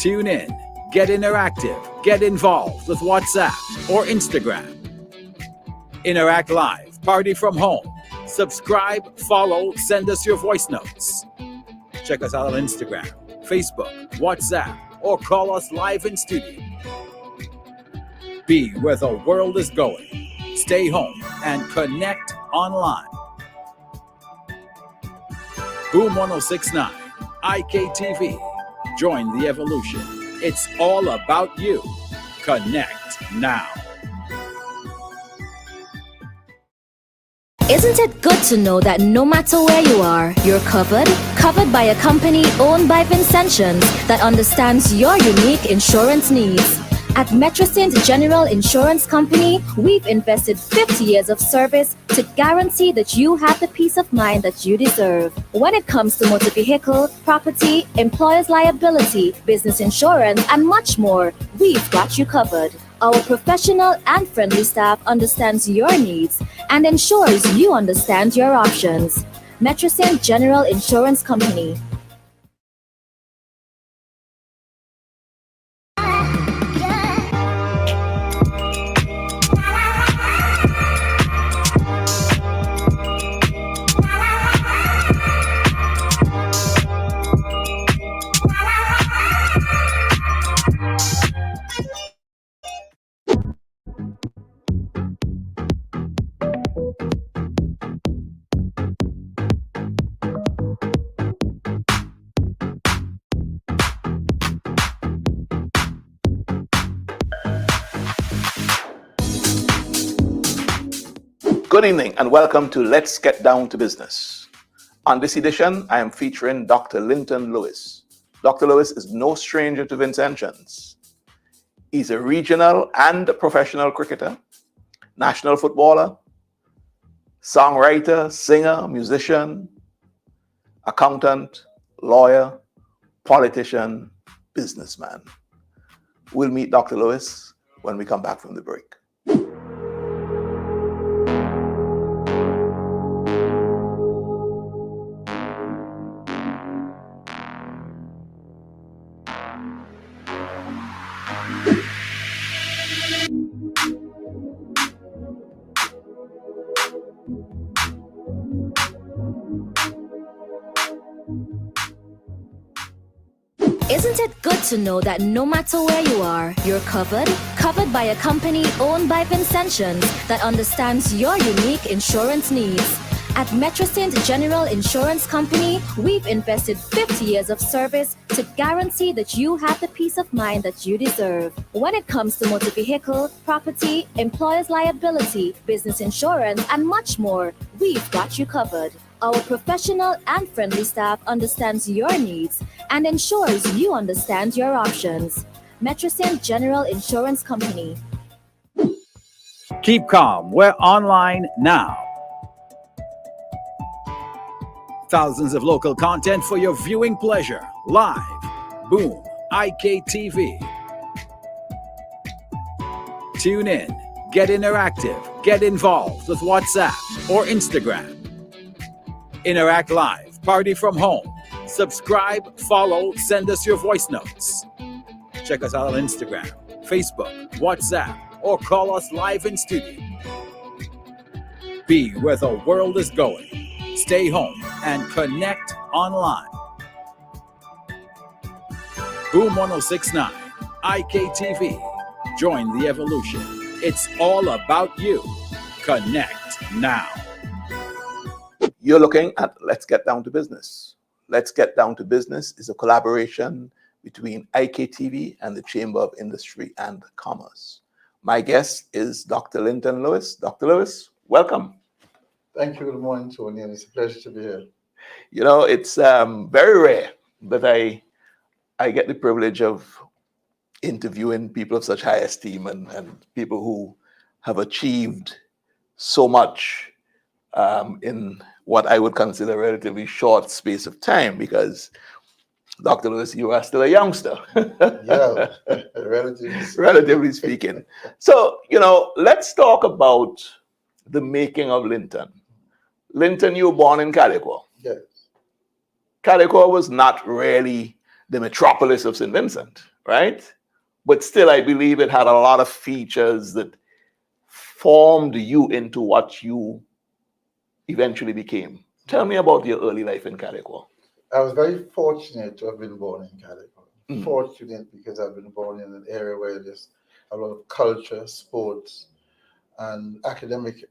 Tune in, get interactive, get involved with WhatsApp or Instagram. Interact live, party from home. Subscribe, follow, send us your voice notes. Check us out on Instagram, Facebook, WhatsApp, or call us live in studio. Be where the world is going. Stay home and connect online. Boom 1069, IKTV. Join the evolution. It's all about you. Connect now. Isn't it good to know that no matter where you are, you're covered? Covered by a company owned by Vincentians that understands your unique insurance needs. At Metrosint General Insurance Company, we've invested 50 years of service to guarantee that you have the peace of mind that you deserve. When it comes to motor vehicle, property, employer's liability, business insurance, and much more, we've got you covered. Our professional and friendly staff understands your needs and ensures you understand your options. Metrosint General Insurance Company. Good evening and welcome to Let's Get Down to Business. On this edition, I am featuring Dr. Linton Lewis. Dr. Lewis is no stranger to Vincentians. He's a regional and professional cricketer, national footballer, songwriter, singer, musician, accountant, lawyer, politician, businessman. We'll meet Dr. Lewis when we come back from the break. Isn't it good to know that no matter where you are, you're covered? Covered by a company owned by Vincentians that understands your unique insurance needs. At Metrosint General Insurance Company, we've invested 50 years of service to guarantee that you have the peace of mind that you deserve. When it comes to motor vehicle, property, employer's liability, business insurance, and much more, we've got you covered. Our professional and friendly staff understands your needs and ensures you understand your options. Metrosint General Insurance Company. Keep calm. We're online now. Thousands of local content for your viewing pleasure. Live. Boom. IKTV. Tune in. Get interactive. Get involved with WhatsApp or Instagram. Interact live, party from home. Subscribe, follow, send us your voice notes. Check us out on Instagram, Facebook, WhatsApp, or call us live in studio. Be where the world is going. Stay home and connect online. Boom 1069, IKTV. Join the evolution. It's all about you. Connect now. You're looking at Let's Get Down to Business. Let's Get Down to Business is a collaboration between IKTV and the Chamber of Industry and Commerce. My guest is Dr. Linton Lewis. Dr. Lewis, welcome. Thank you. Good morning, Tony, and it's a pleasure to be here. You know, it's very rare that I get the privilege of interviewing people of such high esteem and people who have achieved so much in what I would consider a relatively short space of time, because Dr. Lewis, you are still a youngster. Yeah, relatively speaking. So, you know, let's talk about the making of Linton. Linton, you were born in Calico. Yes. Calico was not really the metropolis of St. Vincent, right? But still, I believe it had a lot of features that formed you into what you eventually became. Tell me about your early life in Calico. I was very fortunate to have been born in Calico. Mm. Fortunate because I've been born in an area where there's a lot of culture, sports, and academic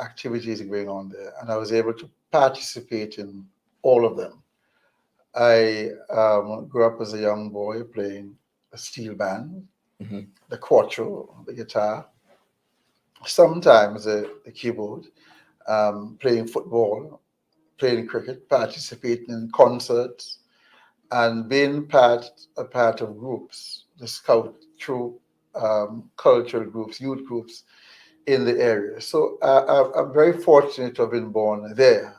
activities going on there. And I was able to participate in all of them. I grew up as a young boy playing a steel band, Mhm. the quattro, the guitar, sometimes the keyboard, playing football, playing cricket, participating in concerts, and being a part of groups, the scout through cultural groups, youth groups in the area. So I'm very fortunate to have been born there.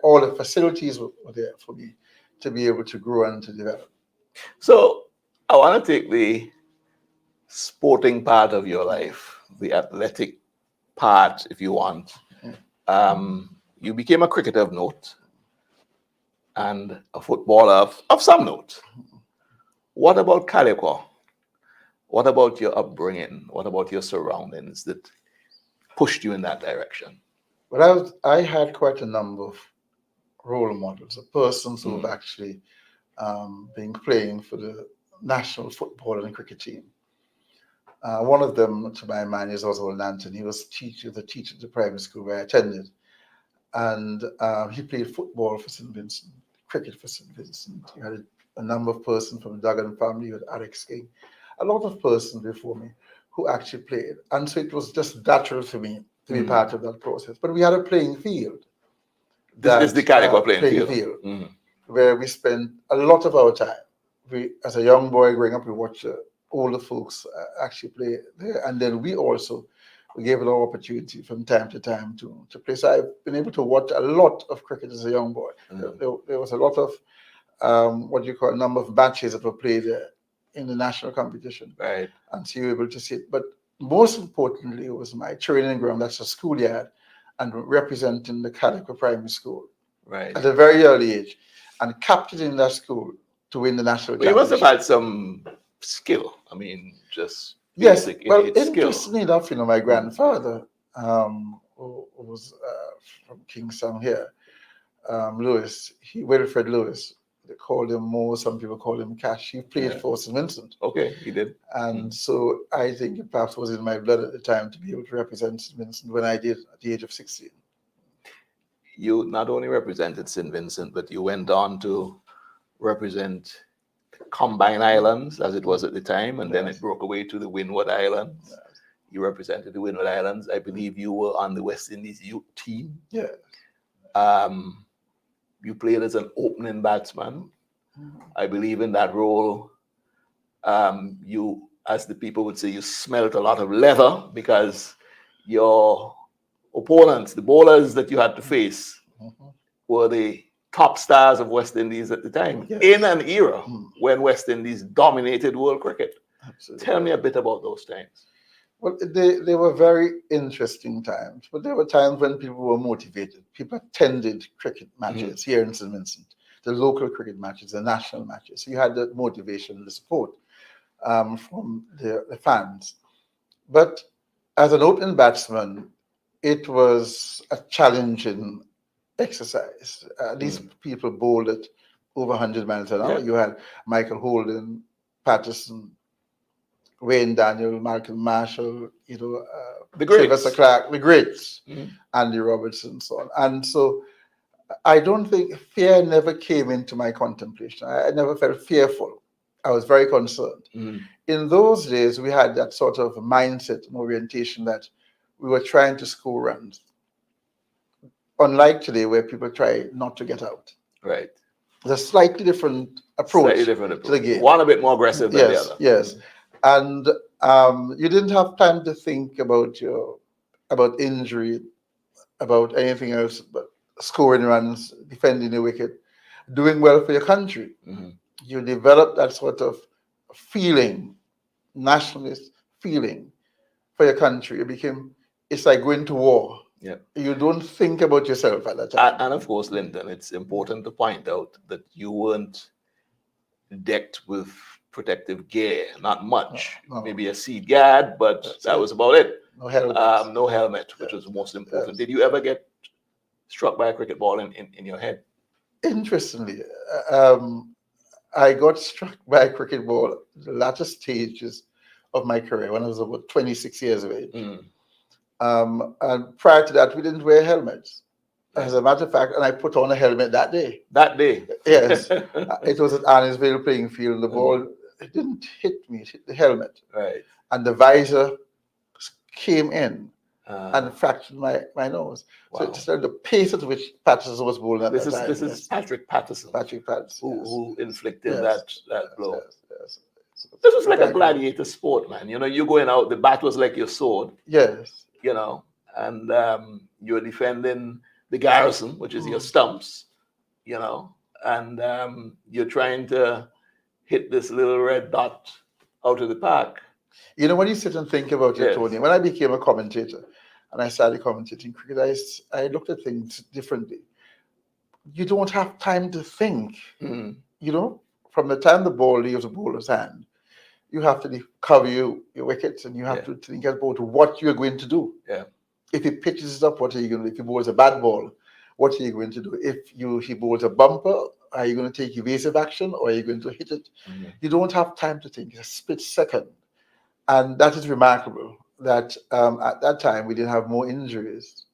All the facilities were there for me to be able to grow and to develop. So I want to take the sporting part of your life, the athletic part, if you want. You became a cricketer of note and a footballer of some note. What about Calico? What about your upbringing? What about your surroundings that pushed you in that direction? But I had quite a number of role models, of persons who have actually been playing for the national football and cricket team. One of them, to my mind, is also Linton. He was the teacher at the primary school where I attended. And he played football for St. Vincent, cricket for St. Vincent. He had a number of persons from the Duggan family, with Alex King, a lot of persons before me who actually played. And so it was just natural for me to be part of that process. But we had a playing field. This is the Calico playing field. Where we spent a lot of our time. We, as a young boy growing up, we watched older folks actually play there. And then we gave it an opportunity from time to time to play. So I've been able to watch a lot of cricket as a young boy. There was a lot of a number of matches that were played in the national competition. Right. And so you were able to see it. But most importantly, it was my training ground, that's a schoolyard, and representing the Calico Primary School. Right. At a very early age, and captaining that school to win the national championship. You must have had some skill. I mean, just yes. basic Well, skill. interestingly enough, my grandfather, who was from Kingston here, Lewis, Wilfred Lewis. They called him Mo. Some people call him Cash. He played for St. Vincent. Okay, he did. And so I think it perhaps was in my blood at the time to be able to represent St. Vincent when I did at the age of 16. You not only represented St. Vincent, but you went on to represent Combine Islands, as it was at the time, and then it broke away to the Windward Islands. Yes. You represented the Windward Islands. I believe you were on the West Indies youth team. Yeah. You played as an opening batsman. I believe in that role, you, as the people would say, you smelt a lot of leather because your opponents, the bowlers that you had to face, were the top stars of West Indies at the time, in an era when West Indies dominated world cricket. Absolutely. Tell me a bit about those times. Well, they were very interesting times, but there were times when people were motivated. People attended cricket matches here in St. Vincent, the local cricket matches, the national matches. So you had the motivation and the support from the fans. But as an opening batsman, it was a challenging exercise. These people bowled at over 100 miles an hour. You had Michael Holden, Patterson, Wayne Daniel, Malcolm Marshall, the greats. Sylvester Clark, the greats, Andy Robertson, so on. And so I don't think fear never came into my contemplation. I never felt fearful. I was very concerned. In those days, we had that sort of mindset and orientation that we were trying to score runs. Unlike today, where people try not to get out. Right. There's a slightly different approach to the game. One a bit more aggressive than the other. Yes. And you didn't have time to think about injury, about anything else but scoring runs, defending the wicket, doing well for your country. You develop that sort of feeling, nationalist feeling for your country. It's like going to war. Yeah. You don't think about yourself at that time. And of course, Linton, it's important to point out that you weren't decked with protective gear. Not much. No. Maybe a seat guard, but that was about it. No helmet. No helmet, which was most important. Yes. Did you ever get struck by a cricket ball in your head? Interestingly, I got struck by a cricket ball in the latter stages of my career when I was about 26 years of age. And prior to that, we didn't wear helmets. As a matter of fact, and I put on a helmet that day. That day? Yes. It was at Arnisville playing field. The ball, it didn't hit me, it hit the helmet. Right. And the visor came in and fractured my nose. Wow. So it's the pace at which Patterson was bowling at This that time. This is Patrick Patterson. Patrick Patterson. Who inflicted Yes. that blow. Yes. This was like a gladiator sport, man. You know, you're going out, the bat was like your sword. Yes. You know, and you're defending the garrison, which is your stumps, you know, and you're trying to hit this little red dot out of the park. You know, when you sit and think about it, Tony, when I became a commentator and I started commentating cricket, I looked at things differently. You don't have time to think. You know, from the time the ball leaves the bowler's hand, you have to cover your wickets and you have to think about what you're going to do. Yeah. If he pitches it up, what are you going to do? If he bowls a bad ball, what are you going to do? If he bowls a bumper, are you going to take evasive action or are you going to hit it? You don't have time to think. It's a split second. And that is remarkable that at that time we didn't have more injuries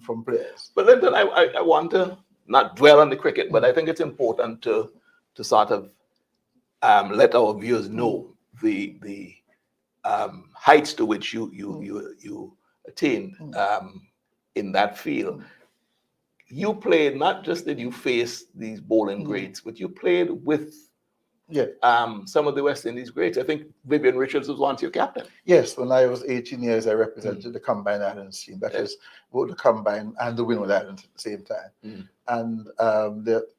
from players. But Linton, I want to not dwell on the cricket, but I think it's important to sort of let our viewers know the heights to which you attained in that field. You played, not just did you face these bowling greats, but you played with some of the West Indies greats. I think Vivian Richards was once your captain. Yes, when I was 18 years, I represented the Combined Islands team. That is both the Combined and the Windward Islands at the same time. And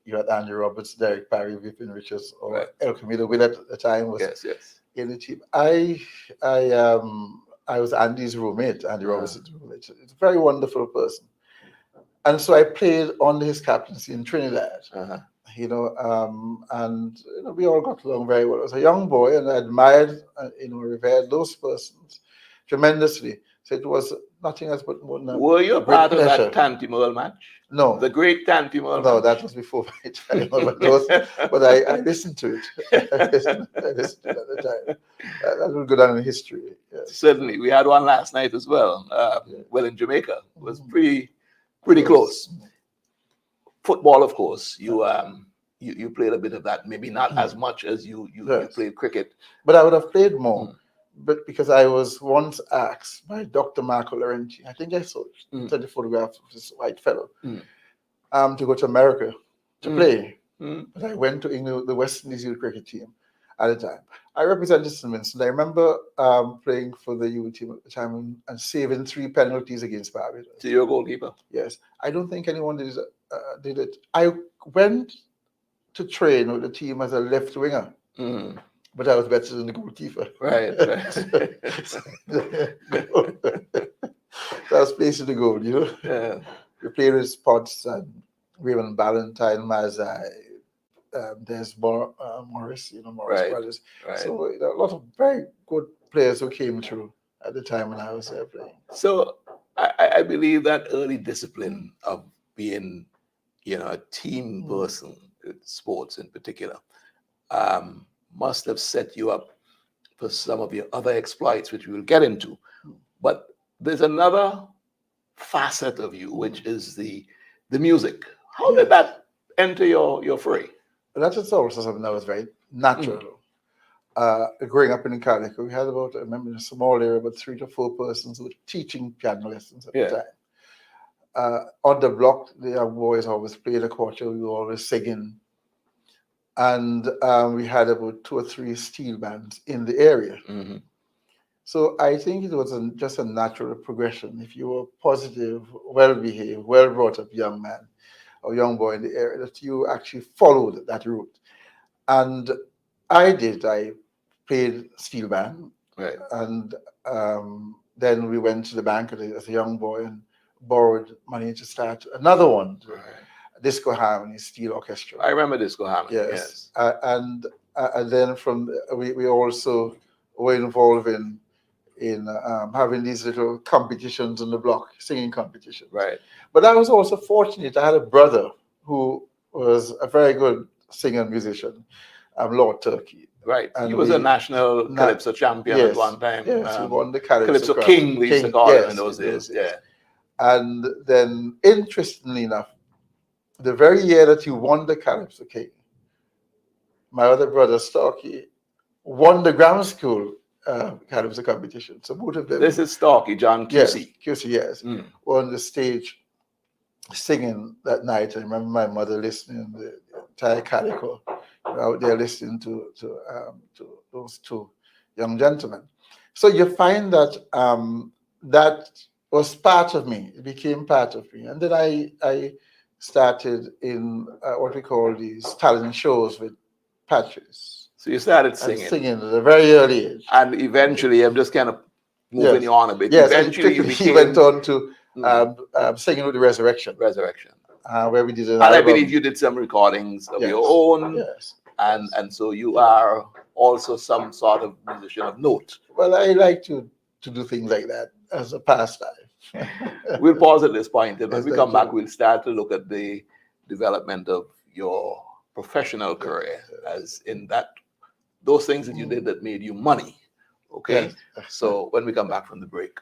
you had Andy Roberts, Derek Parry, Vivian Richards, or El Camilo Willett at the time was in the team. I was Andy's roommate, Andy Roberts' roommate. He's a very wonderful person. And so I played under his captaincy in Trinidad. You know, and you know, we all got along very well. I was a young boy, and I admired, revered those persons tremendously. So it was nothing else but more than Were you a part of that Tanti Merle match? No. The great Tanti Merle No, match? that was before my time. But I listened to it. I listened to it at the time. That will go down in history. Yes. Certainly. We had one last night as well. Well, in Jamaica. It was pretty close. Football, of course, you played a bit of that, maybe not as much as you played cricket. But I would have played more, but because I was once asked by Dr. Marco Laurenti, I think I saw the photograph of this white fellow, to go to America to play. But I went to England, the West Indies youth cricket team at the time. I represented St. Vincent. I remember playing for the youth team at the time and saving 3 penalties against Barbados. So you're a goalkeeper? Yes. I don't think anyone did it. I went to train with the team as a left winger, but I was better than the goalkeeper. Right. So I was placing the goal, you know. Yeah. We played with Potts and Raymond Ballantyne, Mazai, there's Morris, Morris brothers. Right. So a lot of very good players who came through at the time when I was there playing. So I believe that early discipline of being, a team person, sports in particular, must have set you up for some of your other exploits, which we will get into. But there's another facet of you, which is the music. How did that enter your fray? Well, that is also something that was very natural. Growing up in Calico, we had about, I remember in a small area, about 3 to 4 persons who were teaching piano lessons at the time. On the block, the young boys always played a quarter, we were always singing. And we had about 2 or 3 steel bands in the area. So I think it was just a natural progression. If you were positive, well-behaved, well-brought-up young man or young boy in the area, that you actually followed that route. And I did. I played steel band. Right. And then we went to the bank as a young boy and borrowed money to start another one, Disco Harmony Steel Orchestra. I remember Disco Harmony. Yes. And And then we also were involved in having these little competitions on the block, singing competitions. Right. But I was also fortunate. I had a brother who was a very good singer and musician, Lord Turkey. Right. And He was a national Calypso champion at one time. Yes, he won the Calypso Calypso Crown. King, we used to call him in those days. Yes. Yeah. And then, interestingly enough, the very year that he won the Calypso King, my other brother, Starkey, won the grammar school Calypso competition. So both of them. This is Starkey, John QC. Yes, QC, yes. Were on the stage singing that night. I remember my mother listening, the entire Calico out there listening to those two young gentlemen. So you find that that was part of me. It became part of me. And then I started in what we call these talent shows with Patches. So you started singing. Singing at a very early age. And eventually, I'm just kind of moving you on a bit. Yes, eventually he went on to Singing with the Resurrection. Where we did an album. I album. believe you did some recordings of your own. Yes. And so you are also some sort of musician of note. Well, I like to do things like that as a pastime. We'll pause at this point, and when we come back, we'll start to look at the development of your professional career, as in that those things that you did that made you money. Okay? Yes. So when we come back from the break,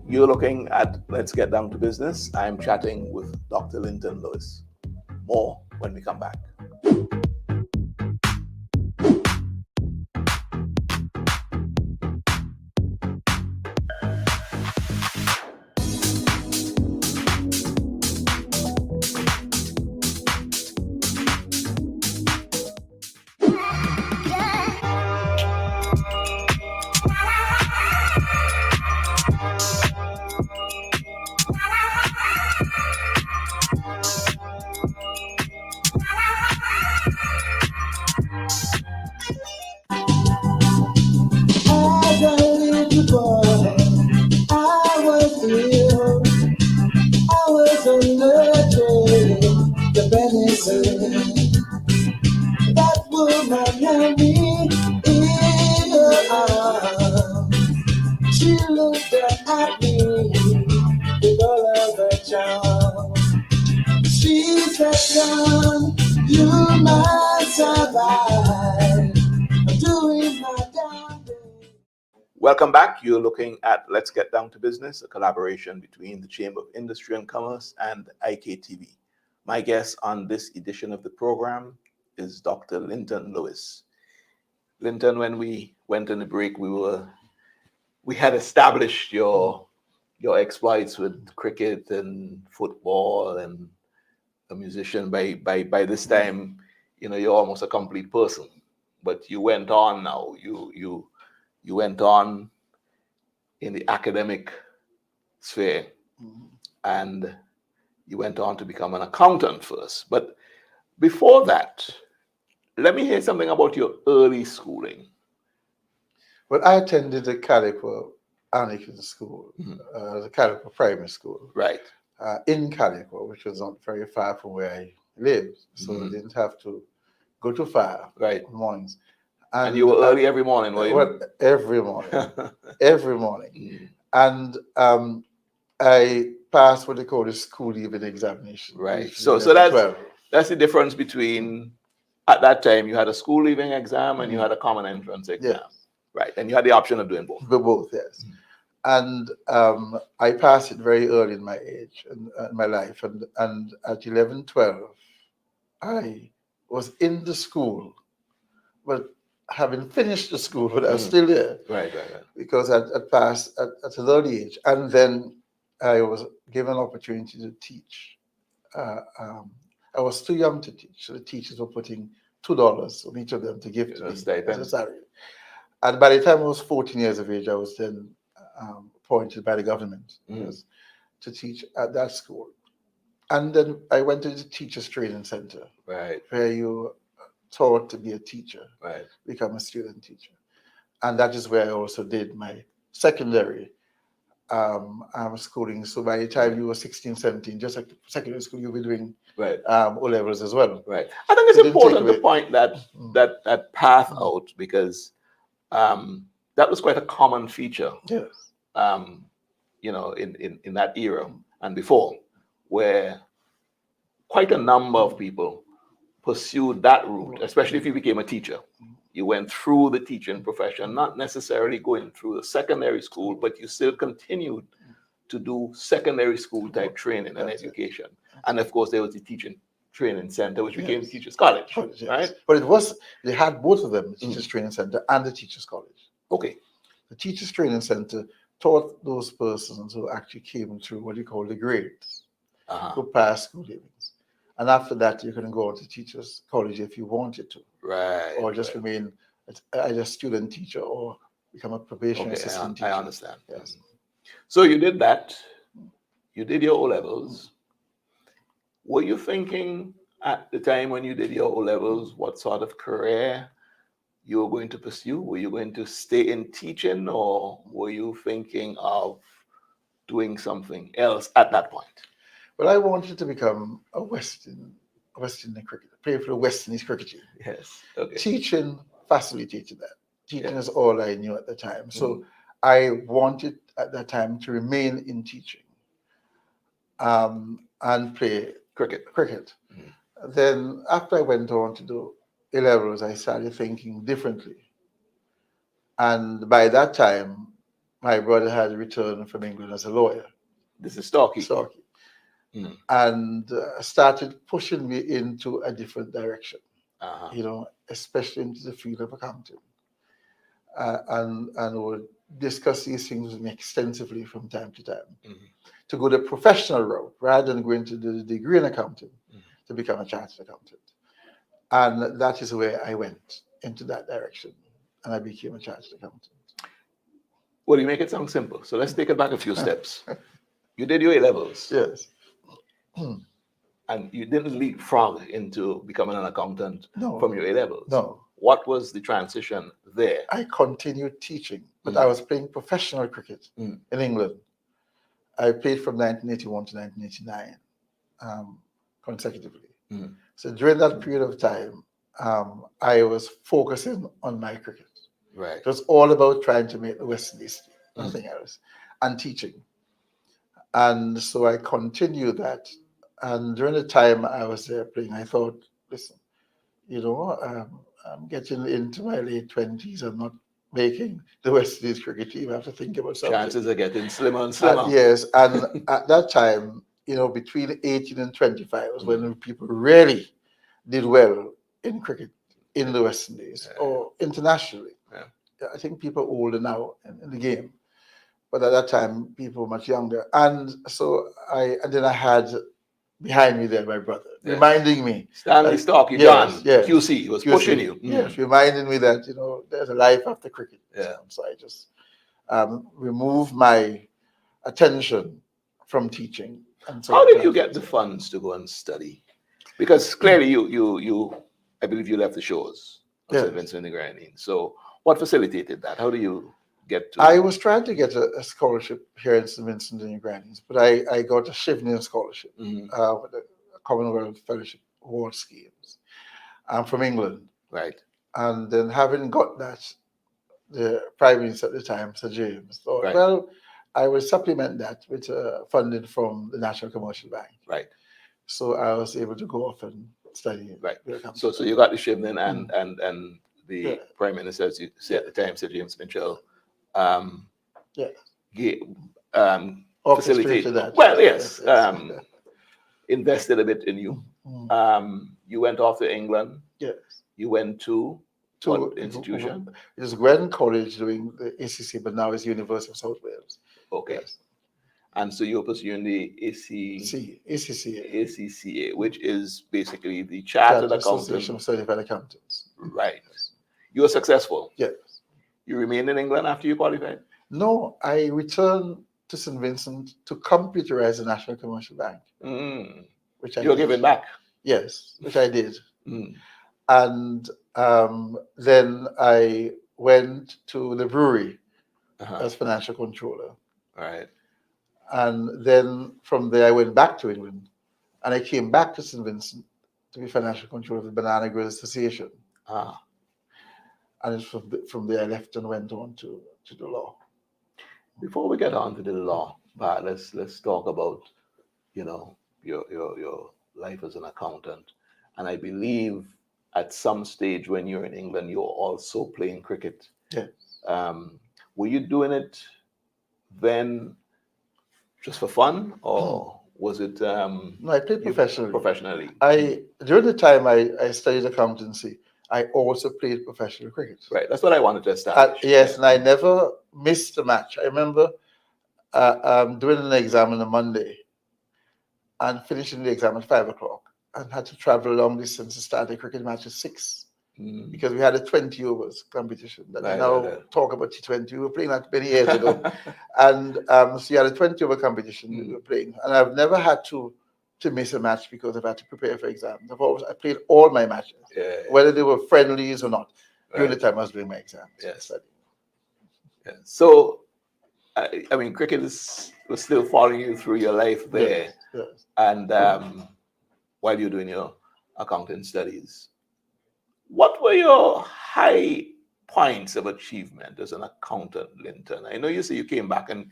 you're looking at Let's Get Down to Business. I'm chatting with Dr. Linton Lewis. More when we come back. That woman had me in her arms. She looked at me with all of her charm. She said, "John, you might survive. I'm doing my darling." Welcome back. You're looking at Let's Get Down to Business, a collaboration between the Chamber of Industry and Commerce and IKTV. My guest on this edition of the program is Dr. Linton Lewis. Linton, when we went on the break, we had established your exploits with cricket and football and a musician. By this time, you're almost a complete person. But you went on now. You went on in the academic sphere, and you went on to become an accountant first. But before that, let me hear something about your early schooling. Well, I attended the Calico Anglican School, the Calico Primary School. Right. In Calico, which was not very far from where I lived. So I didn't have to go too far in the mornings. And you were early every morning, were you? Well, every morning. Every morning. And I passed what they call the school evening examination. Right. So that's the difference between, at that time, you had a school leaving exam and you had a common entrance exam. Yes. Right. And you had the option of doing both. Both, yes. And I passed it very early in my age and my life. And at 11, 12, I was in the school, but having finished the school, but I was still there. Right. Because I passed at an early age. And then I was given an opportunity to teach. I was too young to teach, so the teachers were putting $2 on each of them to give to me as a salary. And by the time I was 14 years of age, I was then appointed by the government to teach at that school. And then I went to the Teachers Training Center, where you taught to be a teacher, become a student teacher. And that is where I also did my secondary schooling. So by the time you were 16, 17, just like secondary school, you'll be doing Right. O-levels as well. Right. I think it's So it didn't take important to away- point that path out, because that was quite a common feature, Yes. in that era and before, where quite a number of people pursued that route, especially if you became a teacher. You went through the teaching profession, not necessarily going through the secondary school, but you still continued to do secondary school type training and That's it. education. And of course, there was the teaching training center, which became Yes. Teachers College, Yes. right? But they had both of them, the Teachers Training Center and the Teachers College. Okay. The Teachers Training Center taught those persons who actually came through what you call the grades, who passed school livings. And after that, you can go on to Teachers College if you wanted to, Right. or just remain either a student teacher or become a probation assistant teacher. I understand. Yes. So you did that. You did your O levels. Were you thinking at the time when you did your O levels what sort of career you were going to pursue? Were you going to stay in teaching, or were you thinking of doing something else at that point? Well, I wanted to become a West Indian cricketer, play for the West Indies cricket team. Yes. Okay. Teaching facilitated that. Teaching is all I knew at the time. So I wanted at that time to remain in teaching and play cricket. Then after I went on to do A-levels, I started thinking differently. And by that time, my brother had returned from England as a lawyer. This is Starkey. And started pushing me into a different direction, especially into the field of accounting. And would discuss these things with me extensively from time to time, to go the professional route rather than going to do the degree in accounting to become a chartered accountant. And that is where I went, into that direction, and I became a chartered accountant. Well, you make it sound simple. So let's take it back a few steps. You did your A-levels. Yes. And you didn't leapfrog into becoming an accountant from your A-levels. No. What was the transition there? I continued teaching, but I was playing professional cricket in England. I played from 1981 to 1989 consecutively. So during that period of time, I was focusing on my cricket. Right. It was all about trying to make the West Indies team, nothing else, and teaching. And so I continued that. And during the time I was there playing, I thought, listen, I'm getting into my late 20s. I'm not making the West Indies cricket team. I have to think about something. Chances are getting slimmer and slimmer. Yes. And at that time, between 18 and 25 was when people really did well in cricket in the West Indies or internationally. Yeah. I think people are older now in the game. But at that time, people were much younger. And so then I had behind me there my brother, reminding me. Stanley Starkey, John, yes, QC, was pushing you. Yes, reminding me that, there's a life after cricket. Yeah. So I just removed my attention from teaching. And so how did you get the funds to go and study? Because clearly you I believe you left the shores of St. Vincent and the Grenadines. So what facilitated that? How do you get to? I was trying to get a scholarship here in St. Vincent and the Grenadines, but I got a Shivnian scholarship with the Commonwealth Fellowship Award schemes from England. Right. And then having got that, the Prime Minister at the time, Sir James, thought, well, I will supplement that with funding from the National Commercial Bank. Right. So I was able to go off and study. Right. So you got the Shivnian and the Prime Minister, as you said at the time, Sir James Mitchell, facilitated that. Well, yes. Invested a bit in you. You went off to England. Yes. You went to what institution? It was Gwen College doing the ACC, but now it's University of South Wales. Okay. Yes. And so you're pursuing the ACCA, which is basically the Chartered Association of Certified Accountants. Right. Yes. You were successful. Yes. You remained in England after you qualified? No, I returned to St. Vincent to computerize the National Commercial Bank. Which you were giving back? Yes, which I did. And then I went to the brewery as financial controller Right. And then from there, I went back to England, and I came back to St. Vincent to be financial controller of the Banana Growers Association. Ah. And it's from there I left and went on to the law. Before we get on to the law, but let's talk about, you know, your life as an accountant. And I believe at some stage when you're in England, you're also playing cricket. Yeah. Were you doing it then just for fun, or was it No, I played professionally. Professionally. During the time I studied accountancy, I also played professional cricket. Right, that's what I wanted to establish. Yes, and I never missed a match. I remember doing an exam on a Monday and finishing the exam at 5 o'clock, and had to travel a long distance to start the cricket match at 6. Because we had a 20 overs competition that we now talk about T20. We were playing that many years ago. And so you had a 20 over competition we were playing. And I've never had to miss a match because I've had to prepare for exams. I played all my matches, whether they were friendlies or not, during the time I was doing my exams. Yes. Yeah. So, I mean, cricket was still following you through your life there. Yes. And while you're doing your accounting studies. What were your high points of achievement as an accountant, Linton? I know you say you came back and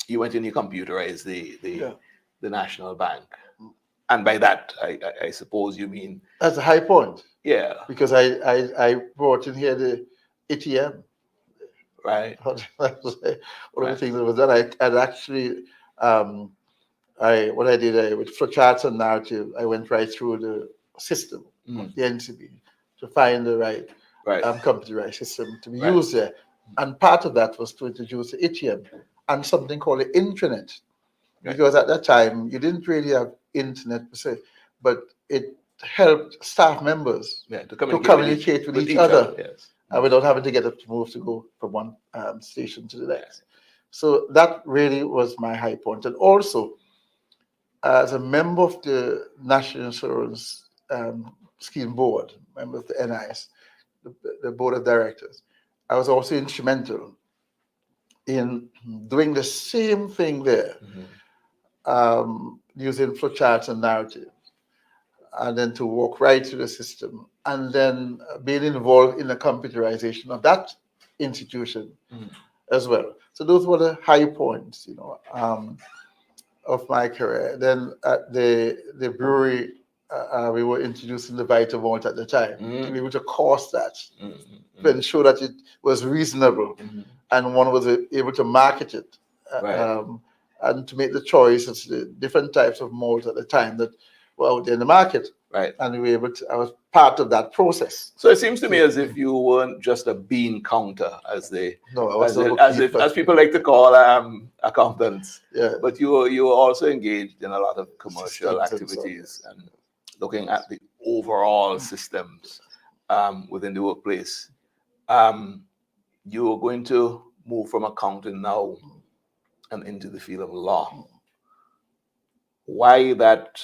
you went and you computerized the National Bank. And by that, I suppose you mean... That's a high point. Yeah. Because I brought in here the ATM. Right. That was one of the things that was done. I'd actually... what I did with flowcharts and narrative, I went right through the system, the NCB, to find the right computerized system to be used there. And part of that was to introduce the ATM and something called the intranet. Because at that time, you didn't really have internet per se, but it helped staff members to communicate with each other without having to get up to move to go from one station to the next. So that really was my high point. And also, as a member of the National Insurance Scheme Board, member of the NIS, the Board of Directors, I was also instrumental in doing the same thing there, using flowcharts and narrative, and then to walk right through the system, and then being involved in the computerization of that institution as well. So those were the high points, of my career. Then at the brewery, we were introducing the Vita Malt at the time to be able to cost that, to ensure that it was reasonable and one was able to market it and to make the choice of the different types of malt at the time that were out there in the market. Right. And we were able to, I was part of that process. So it seems to me as if you weren't just a bean counter, as people like to call accountants. Yeah. But you were also engaged in a lot of commercial activities and looking at the overall systems within the workplace. You were going to move from accounting now and into the field of law. Why that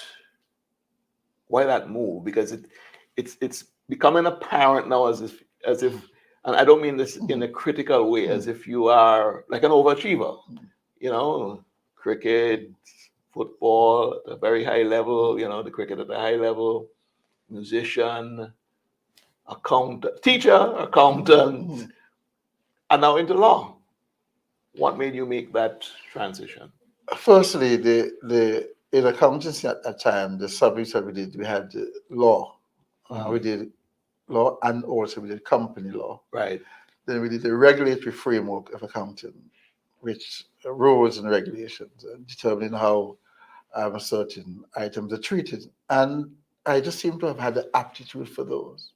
move? Because it's becoming apparent now as if, and I don't mean this in a critical way, as if you are like an overachiever, cricket, football at a very high level, the cricket at a high level, musician, teacher, accountant, and now into law. What made you make that transition? Firstly, in accountancy at that time, the subjects that we had law. We did law, and also we did company law. Right. Then we did the regulatory framework of accounting, which rules and regulations determining how certain items are treated. And I just seem to have had the aptitude for those.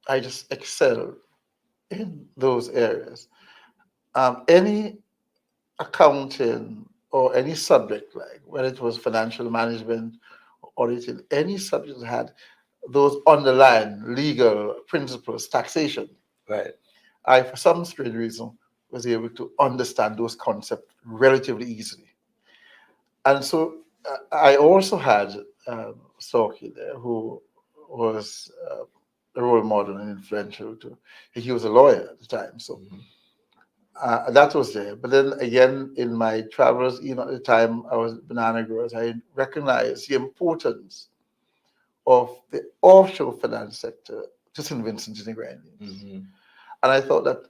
I just excelled in those areas. Any accounting or any subject, like whether it was financial management or auditing, any subject that had those underlying legal principles, taxation. Right. I, for some strange reason, was able to understand those concepts relatively easily. And so I also had Storky there, who was a role model and influential too. He was a lawyer at the time, so That was there. But then again, in my travels, even at the time I was banana growers, I recognized the importance of the offshore finance sector to St. Vincent and the Grenadines. Mm-hmm. And I thought that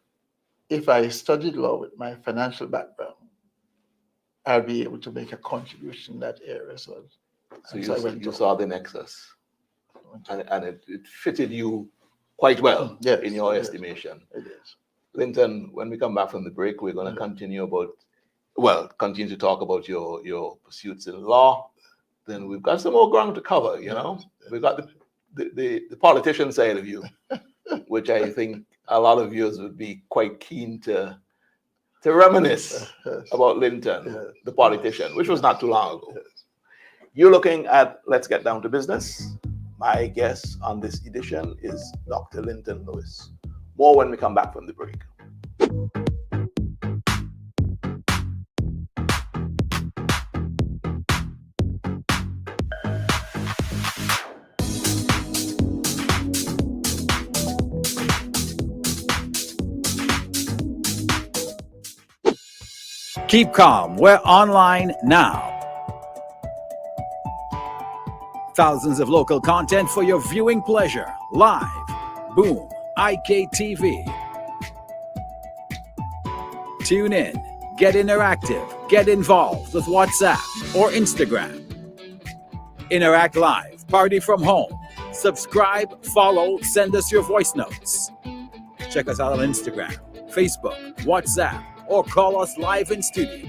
if I studied law with my financial background, I'd be able to make a contribution in that area as well. So And you saw the nexus, and it fitted you quite well Yes, in your it is. estimation. It is. Linton, when we come back from the break, we're going to continue to talk about your pursuits in law. Then we've got some more ground to cover, you know. We've got the politician side of you, which I think a lot of viewers would be quite keen to reminisce about Linton, the politician, which was not too long ago. You're looking at Let's Get Down to Business. My guest on this edition is Dr. Linton Lewis. More when we come back from the break. Keep calm. We're online now. Thousands of local content for your viewing pleasure. Live. Boom. IKTV. Tune in. Get interactive. Get involved with WhatsApp or Instagram. Interact live. Party from home. Subscribe, follow, send us your voice notes. Check us out on Instagram, Facebook, WhatsApp, or call us live in studio.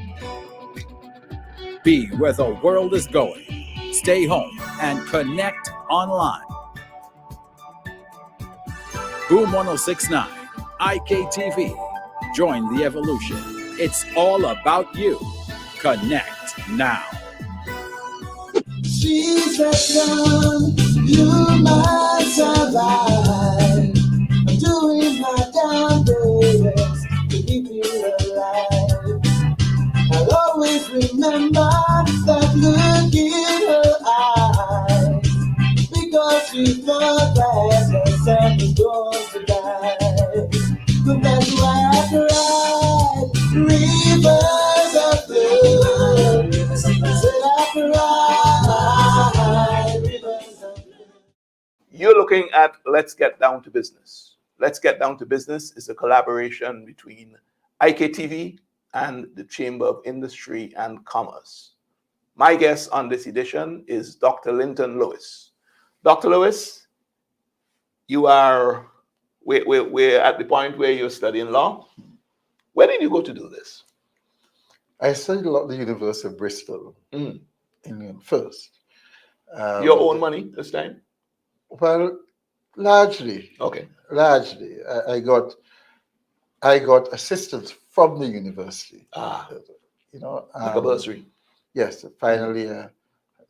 Be where the world is going. Stay home and connect online. Boom 1069, IKTV. Join the evolution. It's all about you. Connect now. She's a young, you might survive. I'm doing my damn best to keep you alive. I'll always remember that look in her eyes, because she thought that the sun was going to die. But that's why I cried rivers of blood. Said I cried rivers of blood. You're looking at Let's Get Down to Business. Let's Get Down to Business is a collaboration between IKTV and the Chamber of Industry and Commerce. My guest on this edition is Dr. Linton Lewis. Dr. Lewis, we're at the point where you're studying law. Where did you go to do this? I studied law at the University of Bristol, England first. Your own money this time? Well, largely. Okay. Largely. I got assistance from the university. You know, like a bursary. Yes, finally, the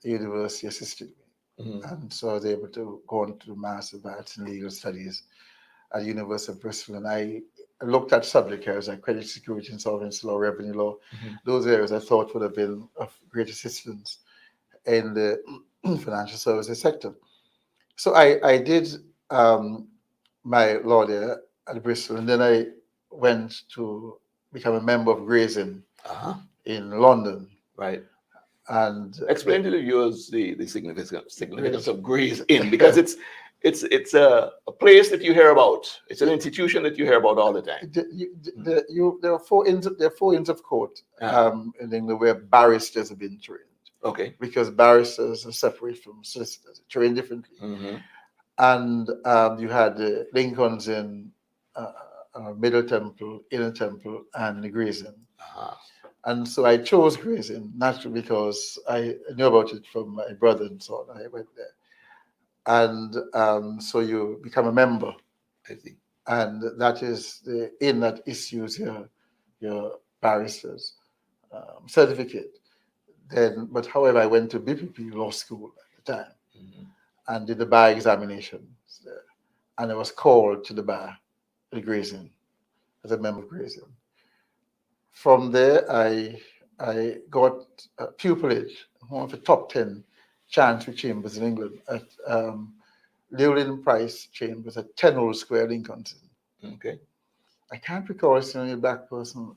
university assisted me, and so I was able to go on to Master of Arts in Legal Studies at the University of Bristol, and I looked at subject areas like credit security, insolvency law, revenue law. Those areas I thought would have been of great assistance in the financial services sector. So I did my law there at Bristol, and then I went to become a member of Gray's Inn in London. Right. And explain to the viewers the significance of Gray's Inn, because it's a place that you hear about. It's an institution that you hear about all the time. There are four inns of court in England where barristers have been trained. Okay. Because barristers are separate from solicitors, trained differently. And you had Lincoln's Inn, Middle Temple, Inner Temple, and Gray's Inn. And so I chose Gray's Inn, naturally, because I knew about it from my brother and so on. I went there. And so you become a member. I see. And that is the inn that issues your barrister's certificate. But however, I went to BPP Law School at the time and did the bar examinations there. And I was called to the bar at Gray's Inn as a member of Gray's Inn. From there, I got pupillage, one of the top 10 chancery chambers in England at Llewellyn Price Chambers at 10 Old Square, Lincoln. Okay. I can't recall seeing any black person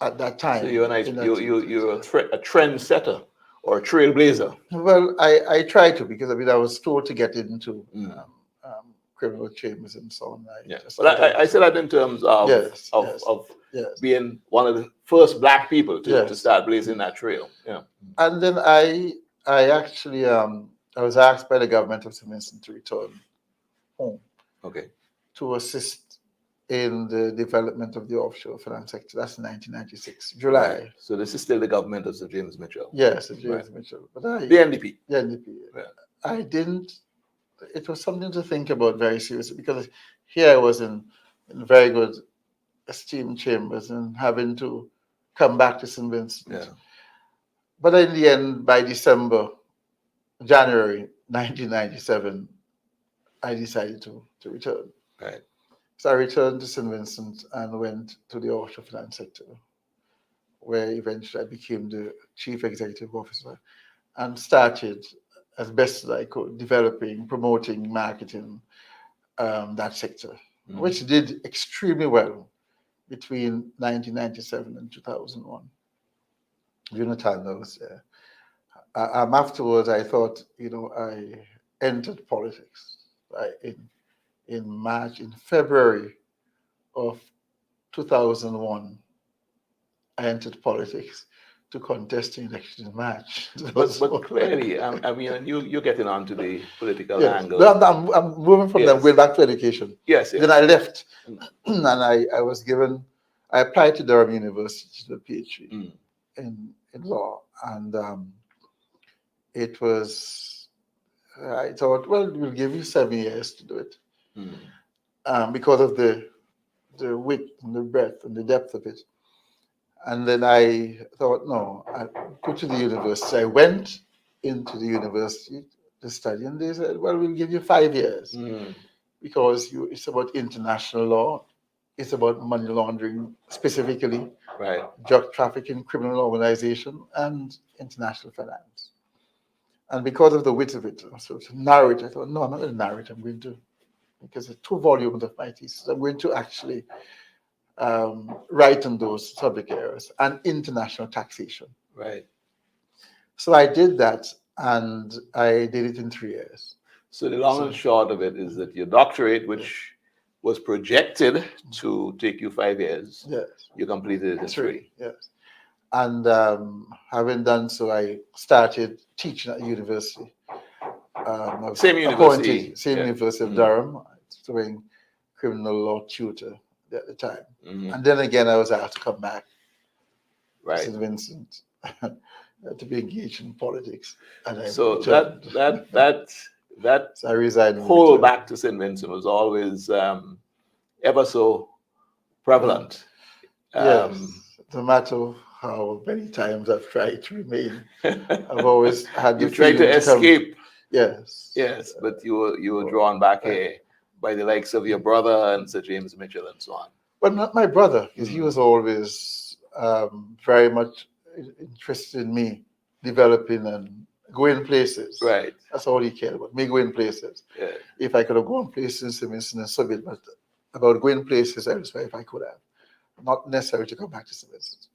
at that time. So you're nice. in that You're a trendsetter or a trailblazer. Well, I tried to, because I mean I was told to get into criminal chambers and so on. But I said that in terms of Yes, yes. being one of the first black people to Yes. start blazing that trail. Yeah. And then I actually I was asked by the government of St. Vincent to return home Okay. to assist in the development of the offshore finance sector. That's 1996, July. Right. So this is still the government of Sir James Mitchell. Yes, it's James Mitchell. But The NDP. the NDP. Yeah. I didn't. It was something to think about very seriously, because here I was in very good esteemed chambers and having to come back to St. Vincent. Yeah. But in the end, by January 1997, I decided to return. Right. So I returned to St. Vincent and went to the offshore finance sector, where eventually I became the chief executive officer and started as best as I could, developing, promoting, marketing that sector, which did extremely well between 1997 and 2001. During the time I was there. Afterwards, I thought, I entered politics in February of 2001. I entered politics to contest the election in March. But clearly, I mean, you're getting onto the political Yes. angle. But I'm moving from them, going back to education. Yes. Then I left, and I was given. I applied to Durham University to do a PhD in law, and it was. I thought, well, we'll give you 7 years to do it, because of the width and the breadth and the depth of it. And then I thought, no, I'll go to the university. I went into the university to study, and they said, well, we'll give you 5 years because it's about international law. It's about money laundering specifically, right? Drug trafficking, criminal organization, and international finance. And because of the width of it, so to narrow it, I thought, no, I'm not going to narrow it. I'm going to, because it's 2 volumes of my thesis, I'm going to actually write on those subject areas and international taxation. Right. So I did that, and I did it in 3 years. So the long and short of it is that your doctorate, which was projected to take you 5 years, yes, you completed it in 3. Yes. And having done so, I started teaching at university. Same university. University of Durham, doing criminal law tutor at the time. And then again, I was asked to come back to St. Vincent to be engaged in politics. And so returned. that so I resigned. pull back to St. Vincent was always ever so prevalent. Yes, no matter how many times I've tried to remain, I've always had the you tried to escape. Yes. Yes, but you were drawn back here by the likes of your brother and Sir James Mitchell and so on. But not my brother, because he was always very much interested in me developing and going places. Right. That's all he cared about, me going places. Yeah. If I could have gone places, and so be it, but about going places elsewhere if I could have. Not necessarily to come back to St. Vincent.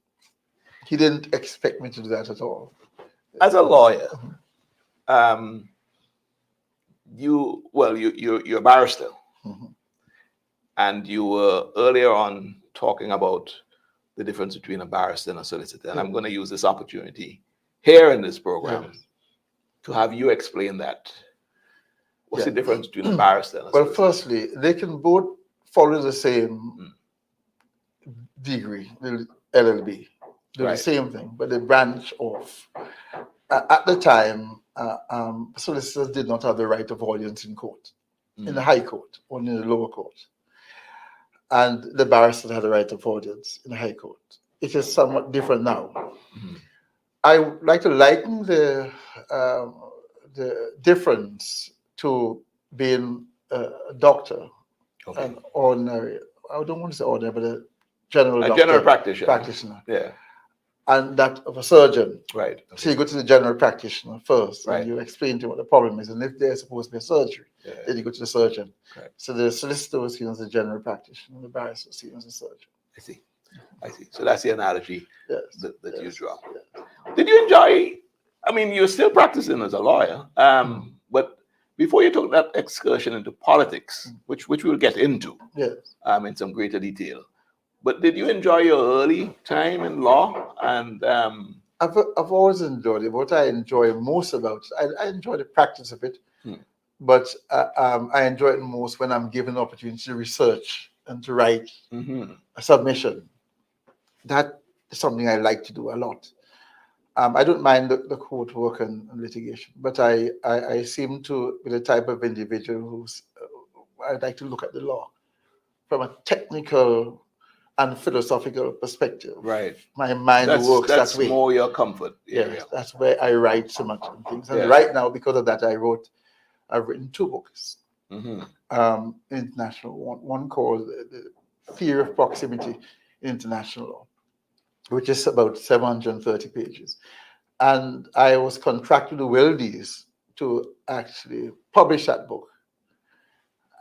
He didn't expect me to do that at all. As a lawyer, you're a barrister, and you were earlier on talking about the difference between a barrister and a solicitor, and I'm going to use this opportunity here in this program to have you explain that. What's the difference between a barrister and a solicitor? Well, firstly, they can both follow the same degree, the LLB. They're the same thing, but they branch off. At the time, solicitors did not have the right of audience in court, in the High Court, only in the lower court. And the barristers had the right of audience in the High Court. It is somewhat different now. I would like to liken the difference to being a doctor, an ordinary, I don't want to say ordinary, but a general doctor, general practitioner. Yeah. and that of a surgeon. Right. So you go to the general practitioner first, Right. and you explain to him what the problem is, and if there's supposed to be a surgery, Yeah. then you go to the surgeon. Right. So the solicitor was seen as the general practitioner, the barrister was seen as a surgeon. I see. I see. So that's the analogy Yes. that you Yes. draw. Yes. Did you enjoy? I mean, you're still practicing as a lawyer, but before you took that excursion into politics, which we'll get into Yes. in some greater detail, but did you enjoy your early time in law? And I've always enjoyed it. What I enjoy most about it, I enjoy the practice of it, but I enjoy it most when I'm given the opportunity to research and to write a submission. That is something I like to do a lot. I don't mind the court work and litigation, but I seem to be the type of individual who's I'd like to look at the law from a technical and philosophical perspective. right, My mind works that's that way. more your comfort area. Yes, that's where I write so much and things. And Yeah. right now, because of that, I've written 2 books. International one called the Theory of Proximity in International Law, which is about 730 pages. And I was contracted to Wildes to actually publish that book.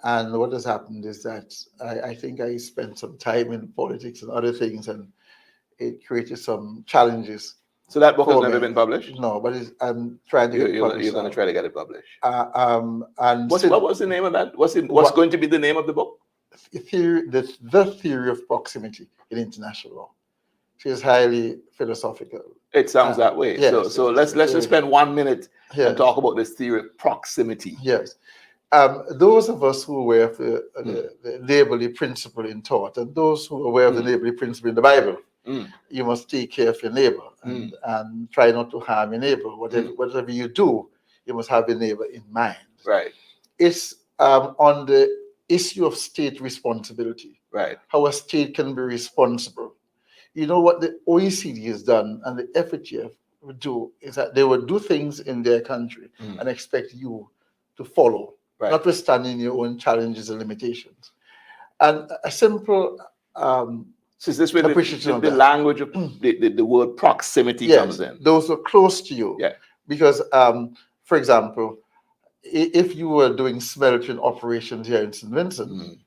And what has happened is that I think I spent some time in politics and other things, and it created some challenges. So that book has for never me. been published? No, but I'm trying to get it published. You're going to now. try to get it published. And What was the name of that? What's going to be the name of the book? the theory of proximity in international law. She is highly philosophical. It sounds that way. Yes, So let's just spend 1 minute Yes. and talk about this theory of proximity. Yes. Those of us who are aware of the neighborly principle in tort, and those who are aware of the neighborly principle in the Bible, you must take care of your neighbor and try not to harm your neighbor. Whatever you do, you must have your neighbor in mind. Right. It's on the issue of state responsibility. Right. How a state can be responsible. You know what the OECD has done, and the FATF would do is that they would do things in their country and expect you to follow, notwithstanding your own challenges and limitations. And a simple So is this where appreciation of the that. language of the word proximity comes in? Those who are close to you. Yeah. Because, for example, if you were doing smelting operations here in St. Vincent,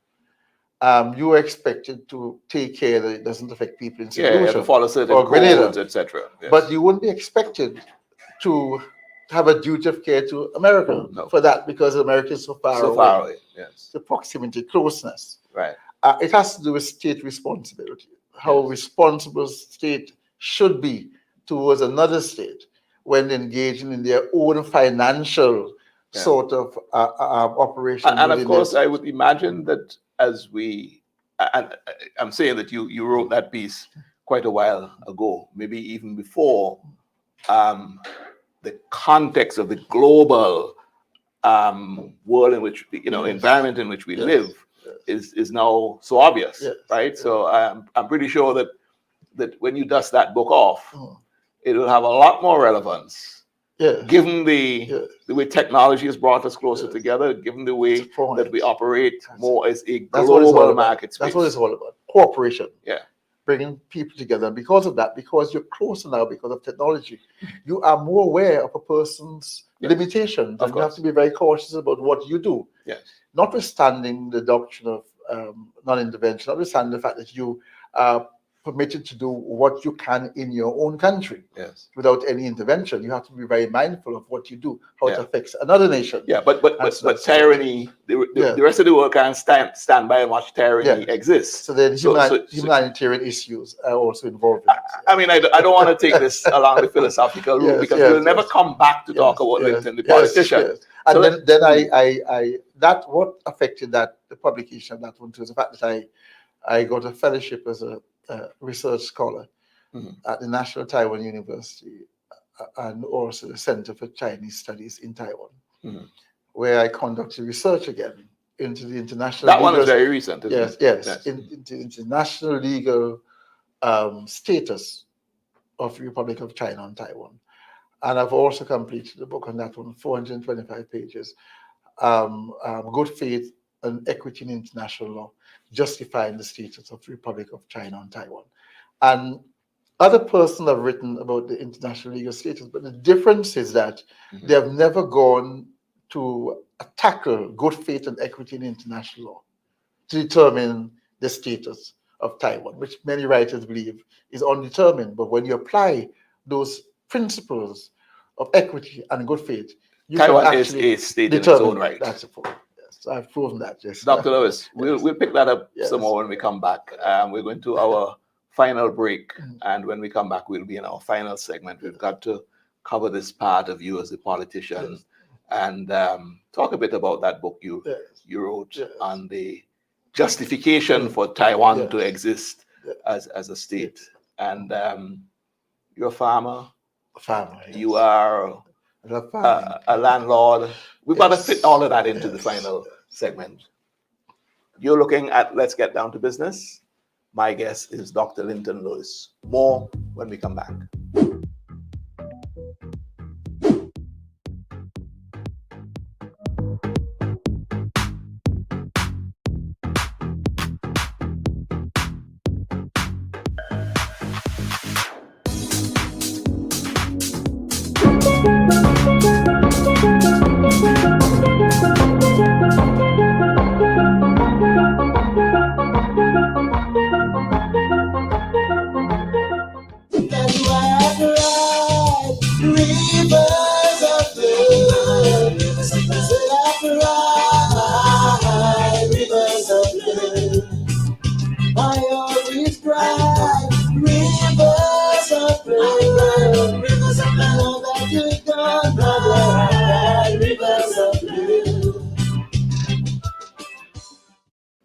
you are expected to take care that it doesn't affect people in St. Yeah, Lucia to follow certain or Grenada, codes, etc. Yes. but you wouldn't be expected to have a duty of care to America for that, because America is so far away. Yes. The proximity, closeness. Right. It has to do with state responsibility, how responsible state should be towards another state when engaging in their own financial sort of operation. And of course, I would imagine that as I'm saying that you wrote that piece quite a while ago, maybe even before the context of the global world in which, environment in which we live is now so obvious, right? So I'm pretty sure that when you dust that book off, it will have a lot more relevance. Given the way technology has brought us closer together, given the way that we operate more as a global market space. That's what it's all about. Cooperation. Yeah. Bringing people together. And because of that, because you're closer now because of technology, you are more aware of a person's limitations. And you have to be very cautious about what you do. Yes. Notwithstanding the doctrine of non-intervention, notwithstanding the fact that you are permitted to do what you can in your own country without any intervention. You have to be very mindful of what you do, how it affects another nation. Yeah, but tyranny, the rest of the world can't stand by and watch tyranny exist. So then humanitarian issues are also involved in this. I mean, I don't want to take this along the philosophical route because we'll never come back to talk about Linton, the politician. And so then I that what affected the publication of that one too is the fact that I got a fellowship as a research scholar at the National Taiwan University and also the Center for Chinese Studies in Taiwan, where I conducted research again into the international. That one is very recent, isn't it? Yes. Into international legal status of the Republic of China and Taiwan. And I've also completed the book on that one, 425 pages. Good faith and equity in international law, justifying the status of the Republic of China and Taiwan. And Other persons have written about the international legal status, but the difference is that they have never gone to tackle good faith and equity in international law to determine the status of Taiwan, which many writers believe is undetermined. But when you apply those principles of equity and good faith, you Taiwan can is actually a state in its determine own right. that's a point. Yes, I've proven that. Yes, Dr. Lewis, Yes. we'll pick that up Yes. some more when we come back. We're going to our final break, and when we come back, we'll be in our final segment. We've got to cover this part of you as a politician and talk a bit about that book you wrote on the justification for Taiwan to exist as a state. And you're a farmer. You are a landlord. We've got to fit all of that into the final segment. You're looking at Let's Get Down to Business. My guest is Dr. Linton Lewis. More when we come back. That's why I cried rivers of blood. Said I cried rivers of blood. I always cry rivers of blood. Now that you're gone, brother, I cry rivers of blood.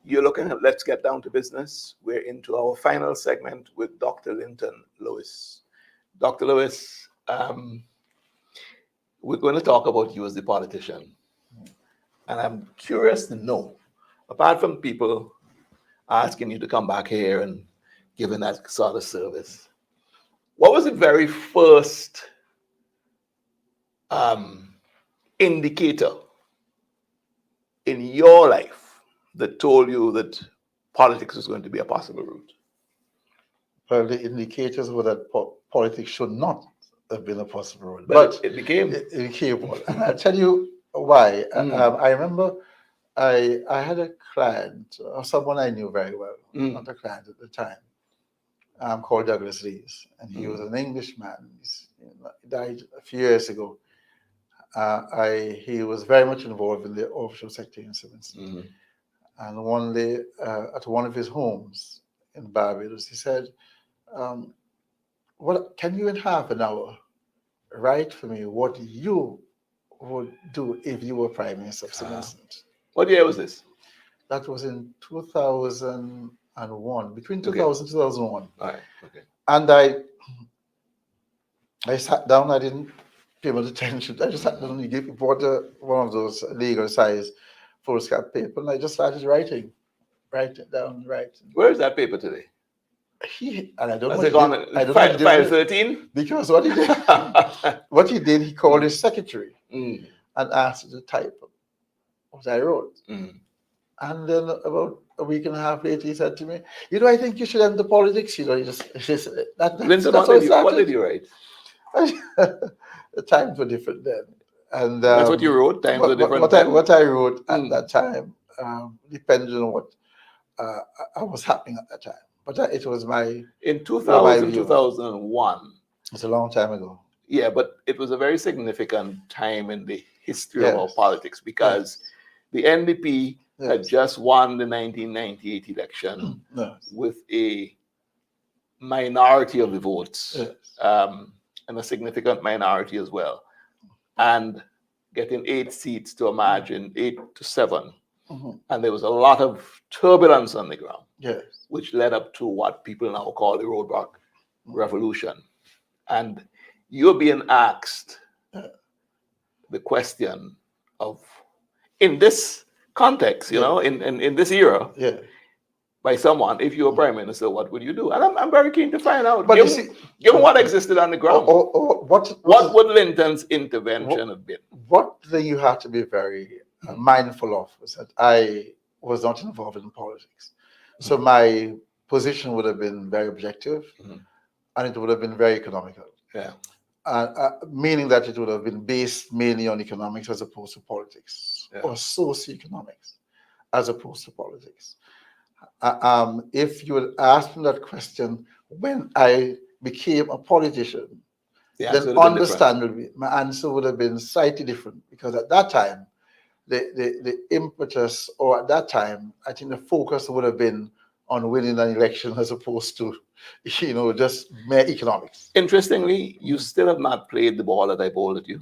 You're looking at Let's Get Down to Business. We're into our final segment with Dr. Linton Lewis. Dr. Lewis, we're going to talk about you as the politician. And I'm curious to know, apart from people asking you to come back here and giving that sort of service, what was the very first indicator in your life that told you that politics was going to be a possible route? Well, the indicators were that politics should not have been a possible route. But it became. It became one. And I'll tell you why. I remember I had a client, or someone I knew very well, not a client at the time, called Douglas Lees. And he was an Englishman. He died a few years ago. He was very much involved in the offshore sector in Simmons. And one day at one of his homes in Barbados, he said, "What can you in half an hour write for me what you would do if you were Prime Minister of St. Vincent?" What year was this? That was in 2001, between 2000 and 2001. All right. Okay. And I sat down, I didn't pay much attention. I just sat down and bought one of those legal size foolscap paper, and I just started writing down. Where is that paper today? And I don't know. Has it gone? I don't know. File 13? Because what he did, he called his secretary and asked her to type what I wrote. And then about a week and a half later, he said to me, "I think you should enter politics." Linton, what did you write? The times were different then. And that's what you wrote? Times were different what I wrote at that time depended on what I was happening at that time. But it was in 2000, 2001. It's a long time ago. Yeah, but it was a very significant time in the history of our politics because the NDP had just won the 1998 election with a minority of the votes, and a significant minority as well, and getting 8 seats to a margin, 8 to 7. And there was a lot of turbulence on the ground, which led up to what people now call the roadblock revolution. And you're being asked the question of, in this context, in this era, by someone, if you were prime minister, what would you do? And I'm very keen to find out. But given what existed on the ground, what would Linton's intervention have been? What thing you have to be very mindful of is that I was not involved in politics. So my position would have been very objective. and it would have been very economical. Yeah. Meaning that it would have been based mainly on economics as opposed to politics, Yeah. or socioeconomics as opposed to politics. If you had asked me that question when I became a politician, The then answer would have been different. understandably my answer would have been slightly different, because at that time, the impetus, or at that time, I think the focus would have been on winning an election as opposed to, just mere economics. Interestingly, you still have not played the ball that I bowled at you,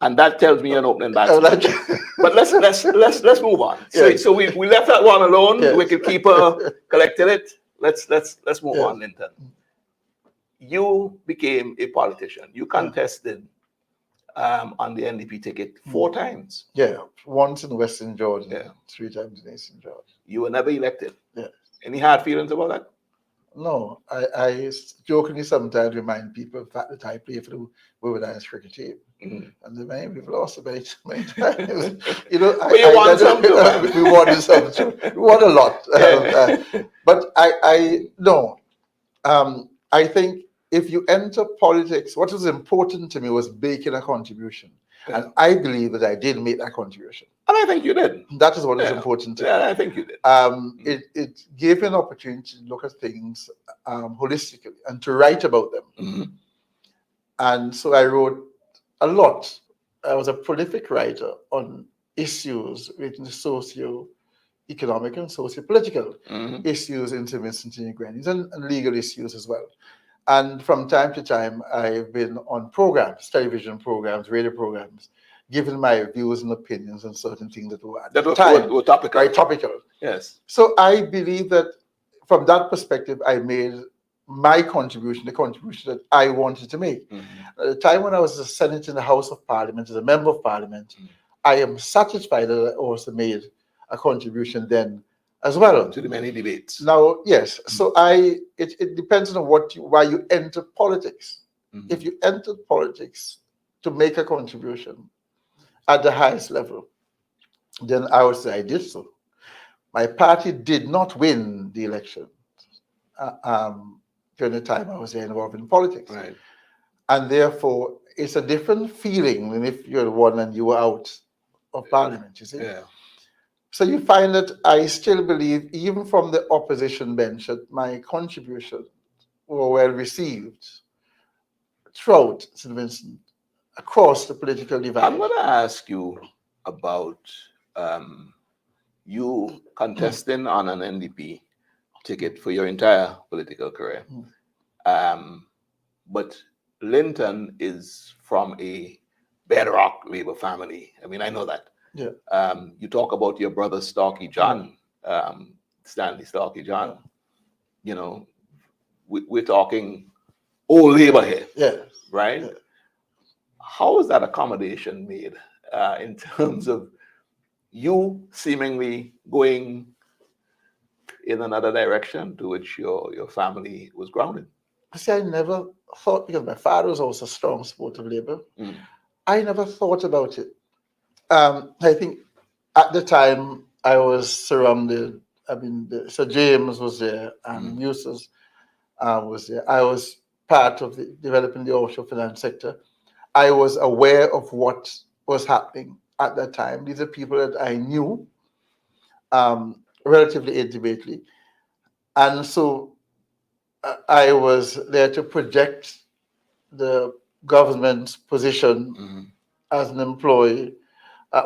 and that tells me you're an opening Oh, batsman. But let's move on. So, Yes. so we left that one alone. Yes. Wicketkeeper collected it. Let's move Yes. on, Linton. You became a politician. You contested on the NDP ticket 4 times. Yeah, once in Western Georgia, Yeah. 3 times in Eastern Georgia. You were never elected. Yeah. Any hard feelings about that? No, I jokingly sometimes remind people of the fact that I play for the Women Islands cricket team. Mhm. And many people lost many times. But you won some too, man. We won some too. We won a lot. But no. I think if you enter politics, what was important to me was making a contribution. Yeah. And I believe that I did make that contribution. And I think you did. That is what is Yeah. important to me. Yeah, I think you did. It gave me an opportunity to look at things holistically and to write about them. Mhm. And so I wrote a lot. I was a prolific writer on issues written socio-economic and socio-political Mhm. issues, intermittent inequalities, and legal issues as well. And from time to time, I've been on programs, television programs, radio programs, giving my views and opinions on certain things that were at That the was time were topical. very topical. Yes. So I believe that from that perspective, I made my contribution, the contribution that I wanted to make. Mhm. At the time when I was a Senate in the House of Parliament, as a member of Parliament, I am satisfied that I also made a contribution then as well. To the many debates. Now, yes, so it depends on why you enter politics. Mhm. If you entered politics to make a contribution at the highest level, then I would say I did so. My party did not win the election during the time I was involved in politics. Right. And therefore, it's a different feeling than if you're one and you were out of Parliament, you see. Yeah. So you find that I still believe, even from the opposition bench, that my contributions were well received throughout St. Vincent, across the political divide. I'm going to ask you about you contesting on an NDP ticket for your entire political career. But Linton is from a bedrock Labour family. I mean, I know that. Yeah. You talk about your brother Starkey John, Stanley Starkey John. You know, we're talking old Labour here, Yes. right? Yeah. How is that accommodation made in terms of you seemingly going in another direction to which your family was grounded? See, I never thought, because my father was also a strong supporter of Labour, Mm. I never thought about it. I think at the time I was surrounded, Sir James was there, and Muses was there. I was part of developing the offshore finance sector. I was aware of what was happening at that time. These are people that I knew relatively intimately. And so I was there to project the government's position as an employee.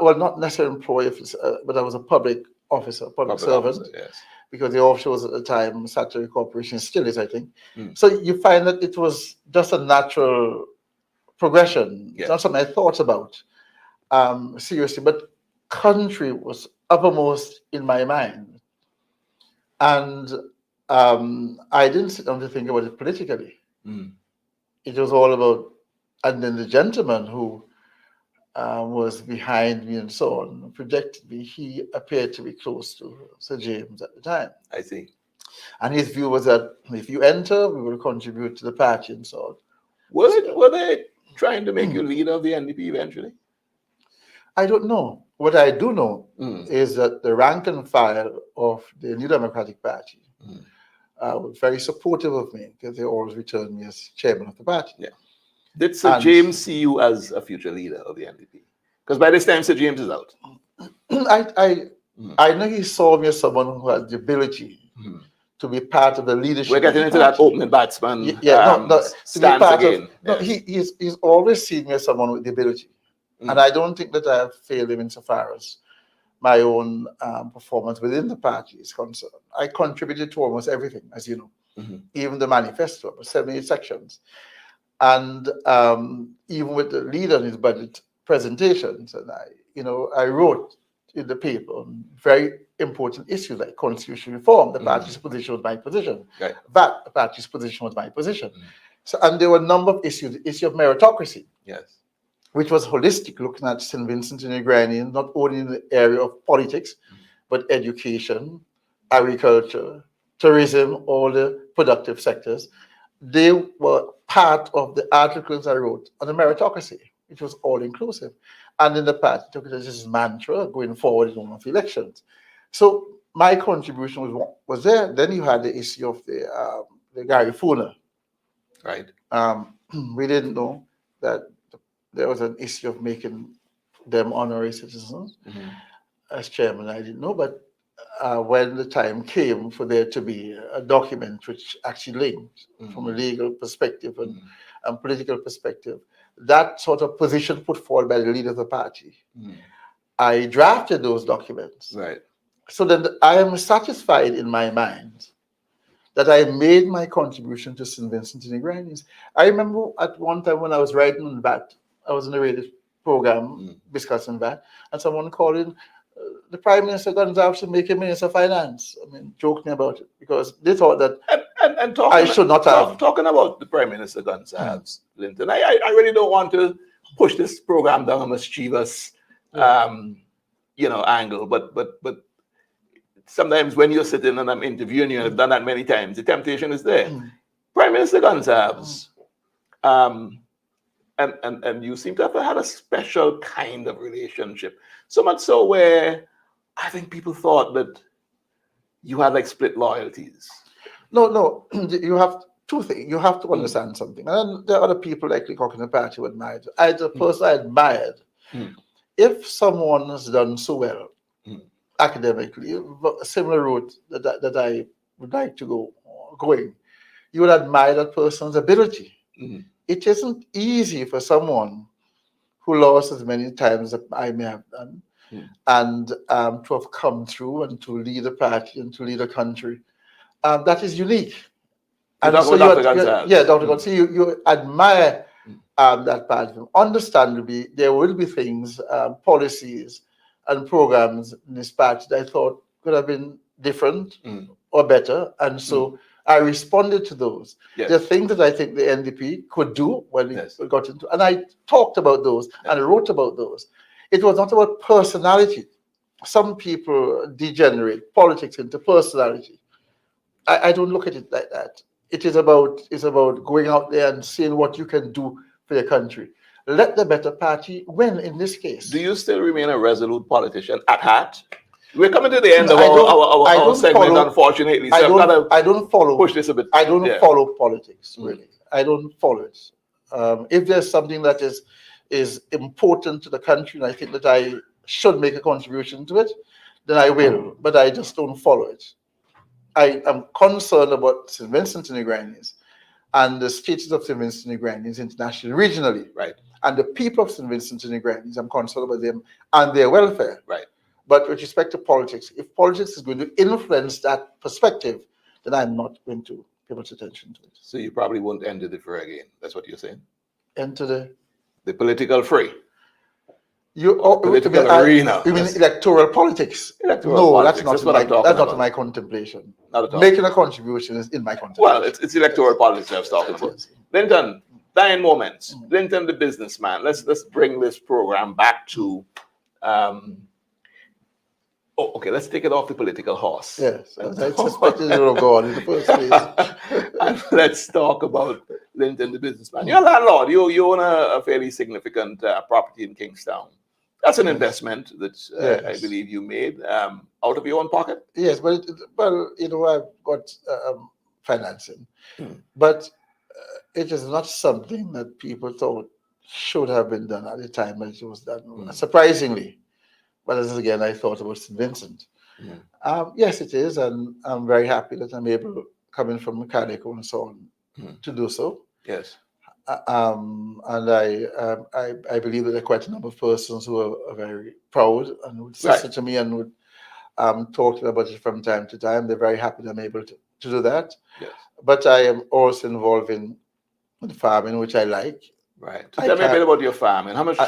Well, not necessarily employee, but I was a public officer, public servant, officer, yes. because the offshores at the time, statutory corporation still is, I think. So you find that it was just a natural progression. Yeah. It's not something I thought about seriously, but country was uppermost in my mind. And I didn't sit down to think about it politically. It was all about, and then the gentleman who was behind me and so on, projected me, he appeared to be close to Sir James at the time. I see. And his view was that if you enter, we will contribute to the party and so on. Were they trying to make you leader of the NDP eventually? I don't know. What I do know is that the rank and file of the New Democratic Party were very supportive of me because they always returned me as chairman of the party. Yeah. Did Sir And- James see you as a future leader of the NDP? Because by this time, Sir James is out. I know he saw me as someone who had the ability to be part of the leadership. We're getting of into the that party. opening batsman To be stance part again. of. No, Yes. he's always seen me as someone with the ability, and I don't think that I have failed him insofar as my own performance within the party is concerned. I contributed to almost everything, as you know, even the manifesto, 78 sections, and even with the leader in his budget presentations, and I wrote in the paper on very important issues like constitutional reform. The party's position was my position. Right. That the party's position was my position. So, and there were a number of issues. The issue of meritocracy, Yes. which was holistic, looking at St. Vincent and the Grenadines, not only in the area of politics, but education, agriculture, tourism, all the productive sectors. They were part of the articles I wrote on the meritocracy, which was all inclusive. And in the past, took it as this mantra going forward in one of the elections. So my contribution was there. Then you had the issue of the Gary Funa. Right. We didn't know that there was an issue of making them honorary citizens. As chairman, I didn't know, but when the time came for there to be a document which actually linked from a legal perspective and political perspective, that sort of position put forward by the leader of the party, I drafted those documents. Right. So then I am satisfied in my mind that I made my contribution to St. Vincent and the Grenadines. I remember at one time when I was writing on that, I was in a radio program discussing that, and someone called in, the Prime Minister Gonzalez should make him Minister of Finance. I mean, joking about it, because they thought that And talking, I should not have. Talking about the Prime Minister Gonzalez, Linton, I really don't want to push this program down a mischievous, angle, but sometimes when you're sitting and I'm interviewing you, and I've done that many times, the temptation is there. Prime Minister Gonzalez, and you seem to have had a special kind of relationship, so much so where I think people thought that you had like split loyalties. No, you have two things. You have to understand something. And there are other people like Lecoq in the party who admired. The person I admired, if someone has done so well academically, a similar route that I would like to going, you would admire that person's ability. It isn't easy for someone who lost as many times as I may have done, and to have come through and to lead a party and to lead a country. That is unique. And so Dr. Gonzalez. Yeah, Dr. Gonzalez. So you admire that part of him. Understandably, there will be things, policies and programs in this party that I thought could have been different or better. And so I responded to those. Yes. The things that I think the NDP could do when we got into, and I talked about those and wrote about those. It was not about personality. Some people degenerate politics into personality. I don't look at it like that. It's about going out there and seeing what you can do for your country. Let the better party win in this case. Do you still remain a resolute politician at heart? We're coming to the end of our segment, unfortunately. So I don't follow. Push this a bit. I don't follow politics, really. I don't follow it. If there's something that is important to the country, and I think that I should make a contribution to it, then I will. But I just don't follow it. I am concerned about St. Vincent and the Grenadines and the status of St. Vincent and the Grenadines internationally, regionally. Right. And the people of St. Vincent and the Grenadines, I'm concerned about them and their welfare. Right. But with respect to politics, if politics is going to influence that perspective, then I'm not going to pay much attention to it. So you probably won't enter the fray again. That's what you're saying? Enter the political fray. Political arena. You mean electoral politics? Electoral politics. That's not in my contemplation. Not at all. Making a contribution is in my contemplation. Well, it's electoral politics I was talking about. Yes. Linton, dying moments. Linton, the businessman. Let's bring this program back to. Let's take it off the political horse. Yes, I suspected you were gone in the first place. And let's talk about Linton, the businessman. You're a landlord. You own a fairly significant property in Kingstown. That's an investment that I believe you made out of your own pocket. Yes, but I've got financing. Mm. But it is not something that people thought should have been done at the time that it was done. Surprisingly, but as again, I thought about St. Vincent. Mm. Yes, it is, and I'm very happy that I'm able, coming from Mechanical and so on, to do so. Yes. And I believe that there are quite a number of persons who are very proud and would Right. listen to me and would talk to me about it from time to time. They're very happy that I'm able to do that. Yes. But I am also involved in farming, which I like. Right. So tell me a bit about your farm and how much.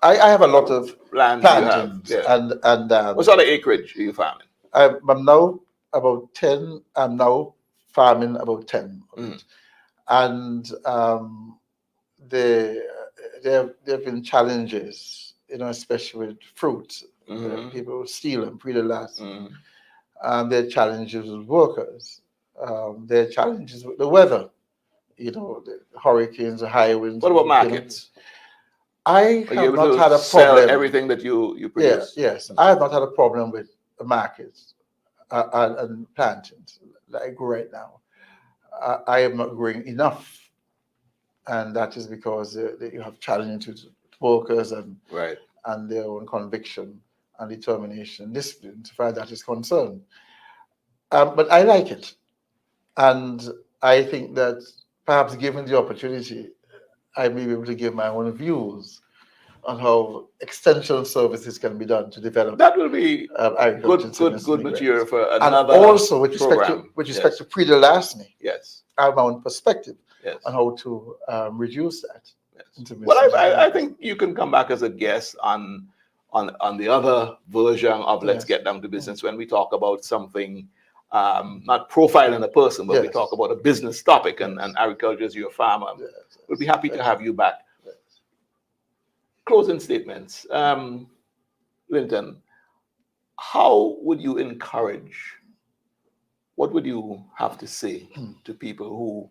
I have a lot of land do you have? plantings, Yeah. and What sort of acreage are you farming? I'm now about 10. I'm now farming about 10 of it. And there have been challenges, especially with fruits. People steal them, pre the last. There are challenges with workers. There are challenges with the weather. The hurricanes, the high winds. What about markets? I Are you have able not to had a sell problem. everything that you produce? Yes. I have not had a problem with the markets and plantings that I grow right now. I am not growing enough, and that is because you have challenges with workers and their own conviction and determination, discipline, as far as that is concerned. But I like it, and I think that perhaps given the opportunity, I may be able to give my own views on how extension services can be done to develop. That will be good material for another. And also with respect to pre-Delasney, yes, I have my own perspective on how to reduce that. Yes. Well, I think you can come back as a guest on the other version of Let's Get Down to Business when we talk about something. Not profiling a person, but we talk about a business topic, and agriculture is your farmer. We'll be happy to have you back. Closing statements. Linton, how would you encourage, what would you have to say to people who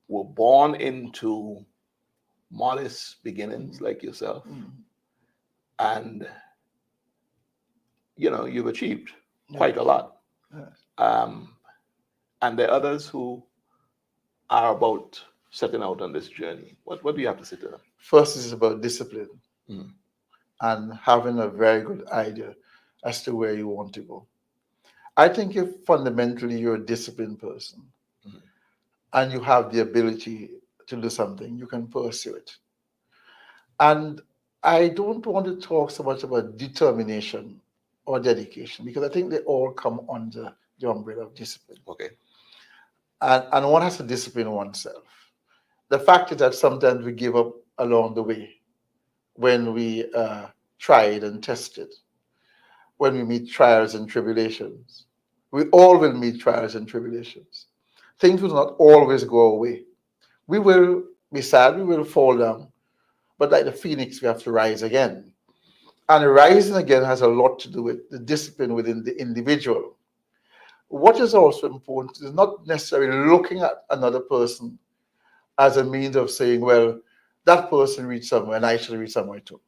were born into modest beginnings like yourself, and you've achieved quite a lot? And there are others who are about setting out on this journey. What do you have to say to them? First is about discipline and having a very good idea as to where you want to go. I think if fundamentally you're a disciplined person and you have the ability to do something, you can pursue it. And I don't want to talk so much about determination or dedication, because I think they all come under the umbrella of discipline. Okay. And one has to discipline oneself. The fact is that sometimes we give up along the way when we tried and tested, when we meet trials and tribulations. We all will meet trials and tribulations. Things will not always go away. We will be sad, we will fall down, but like the phoenix, we have to rise again. And rising again has a lot to do with the discipline within the individual. What is also important is not necessarily looking at another person as a means of saying, well, that person reached somewhere and I should reach somewhere too.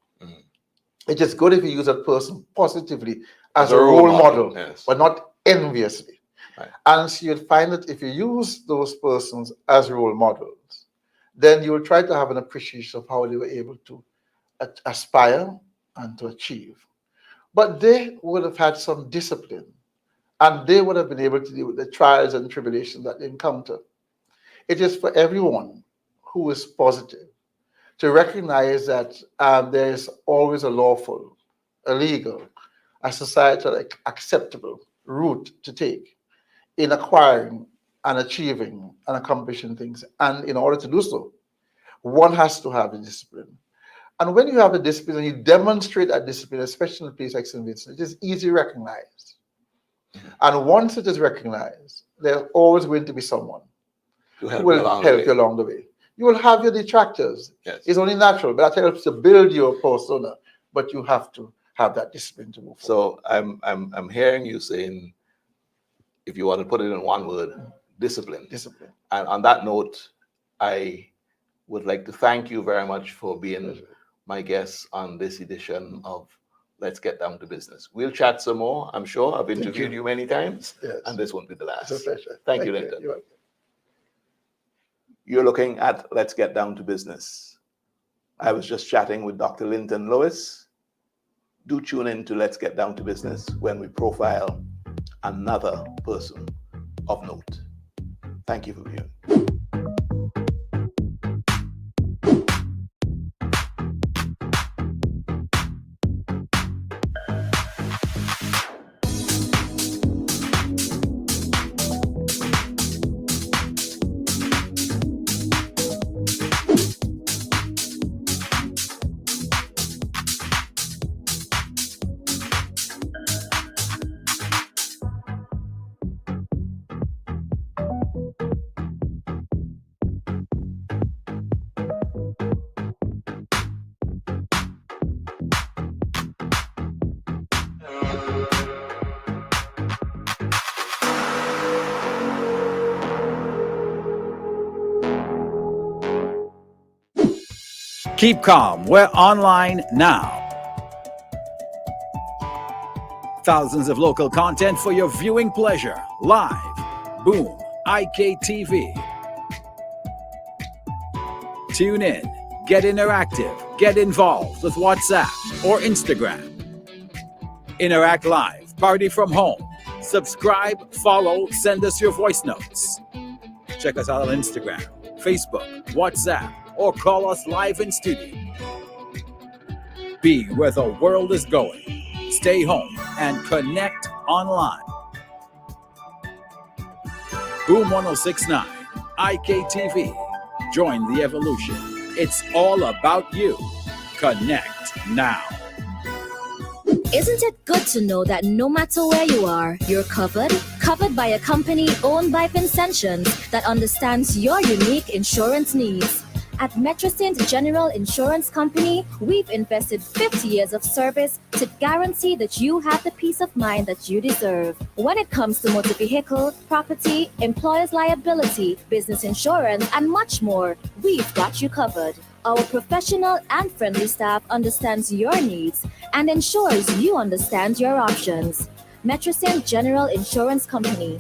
It is good if you use that person positively as a role model, but not enviously. Right. And so you'll find that if you use those persons as role models, then you will try to have an appreciation of how they were able to aspire and to achieve. But they would have had some discipline, and they would have been able to deal with the trials and tribulations that they encounter. It is for everyone who is positive to recognize that there is always a lawful, a legal, a societal acceptable route to take in acquiring and achieving and accomplishing things. And in order to do so, one has to have the discipline. And when you have a discipline and you demonstrate that discipline, especially in a place like St. Vincent, it is easily recognized. And once it is recognized, there's always going to be someone who will help you along the way. You will have your detractors. Yes. It's only natural, but that helps to build your persona. But you have to have that discipline to move forward. So I'm hearing you saying, if you want to put it in one word, discipline. Discipline. And on that note, I would like to thank you very much for being my guest on this edition of let's get down to business. We'll chat some more, I'm sure. I've interviewed you many times, Yes. and this won't be the last. It's a pleasure. Thank you, Linton. You're welcome. You're looking at Let's Get Down to Business. I was just chatting with Dr. Linton Lewis. Do tune in to Let's Get Down to Business when we profile another person of note. Thank you for viewing. Keep calm. We're online now. Thousands of local content for your viewing pleasure. Live. Boom. IKTV. Tune in. Get interactive. Get involved with WhatsApp or Instagram. Interact live. Party from home. Subscribe, follow, send us your voice notes. Check us out on Instagram, Facebook, WhatsApp, or call us live in studio. Be where the world is going. Stay home and connect online. Boom 1069, IKTV. Join the evolution. It's all about you. Connect now. Isn't it good to know that no matter where you are, you're covered? Covered by a company owned by Vincentions that understands your unique insurance needs. At Metrosint General Insurance Company, we've invested 50 years of service to guarantee that you have the peace of mind that you deserve. When it comes to motor vehicle, property, employer's liability, business insurance, and much more, we've got you covered. Our professional and friendly staff understands your needs and ensures you understand your options. Metrosint General Insurance Company,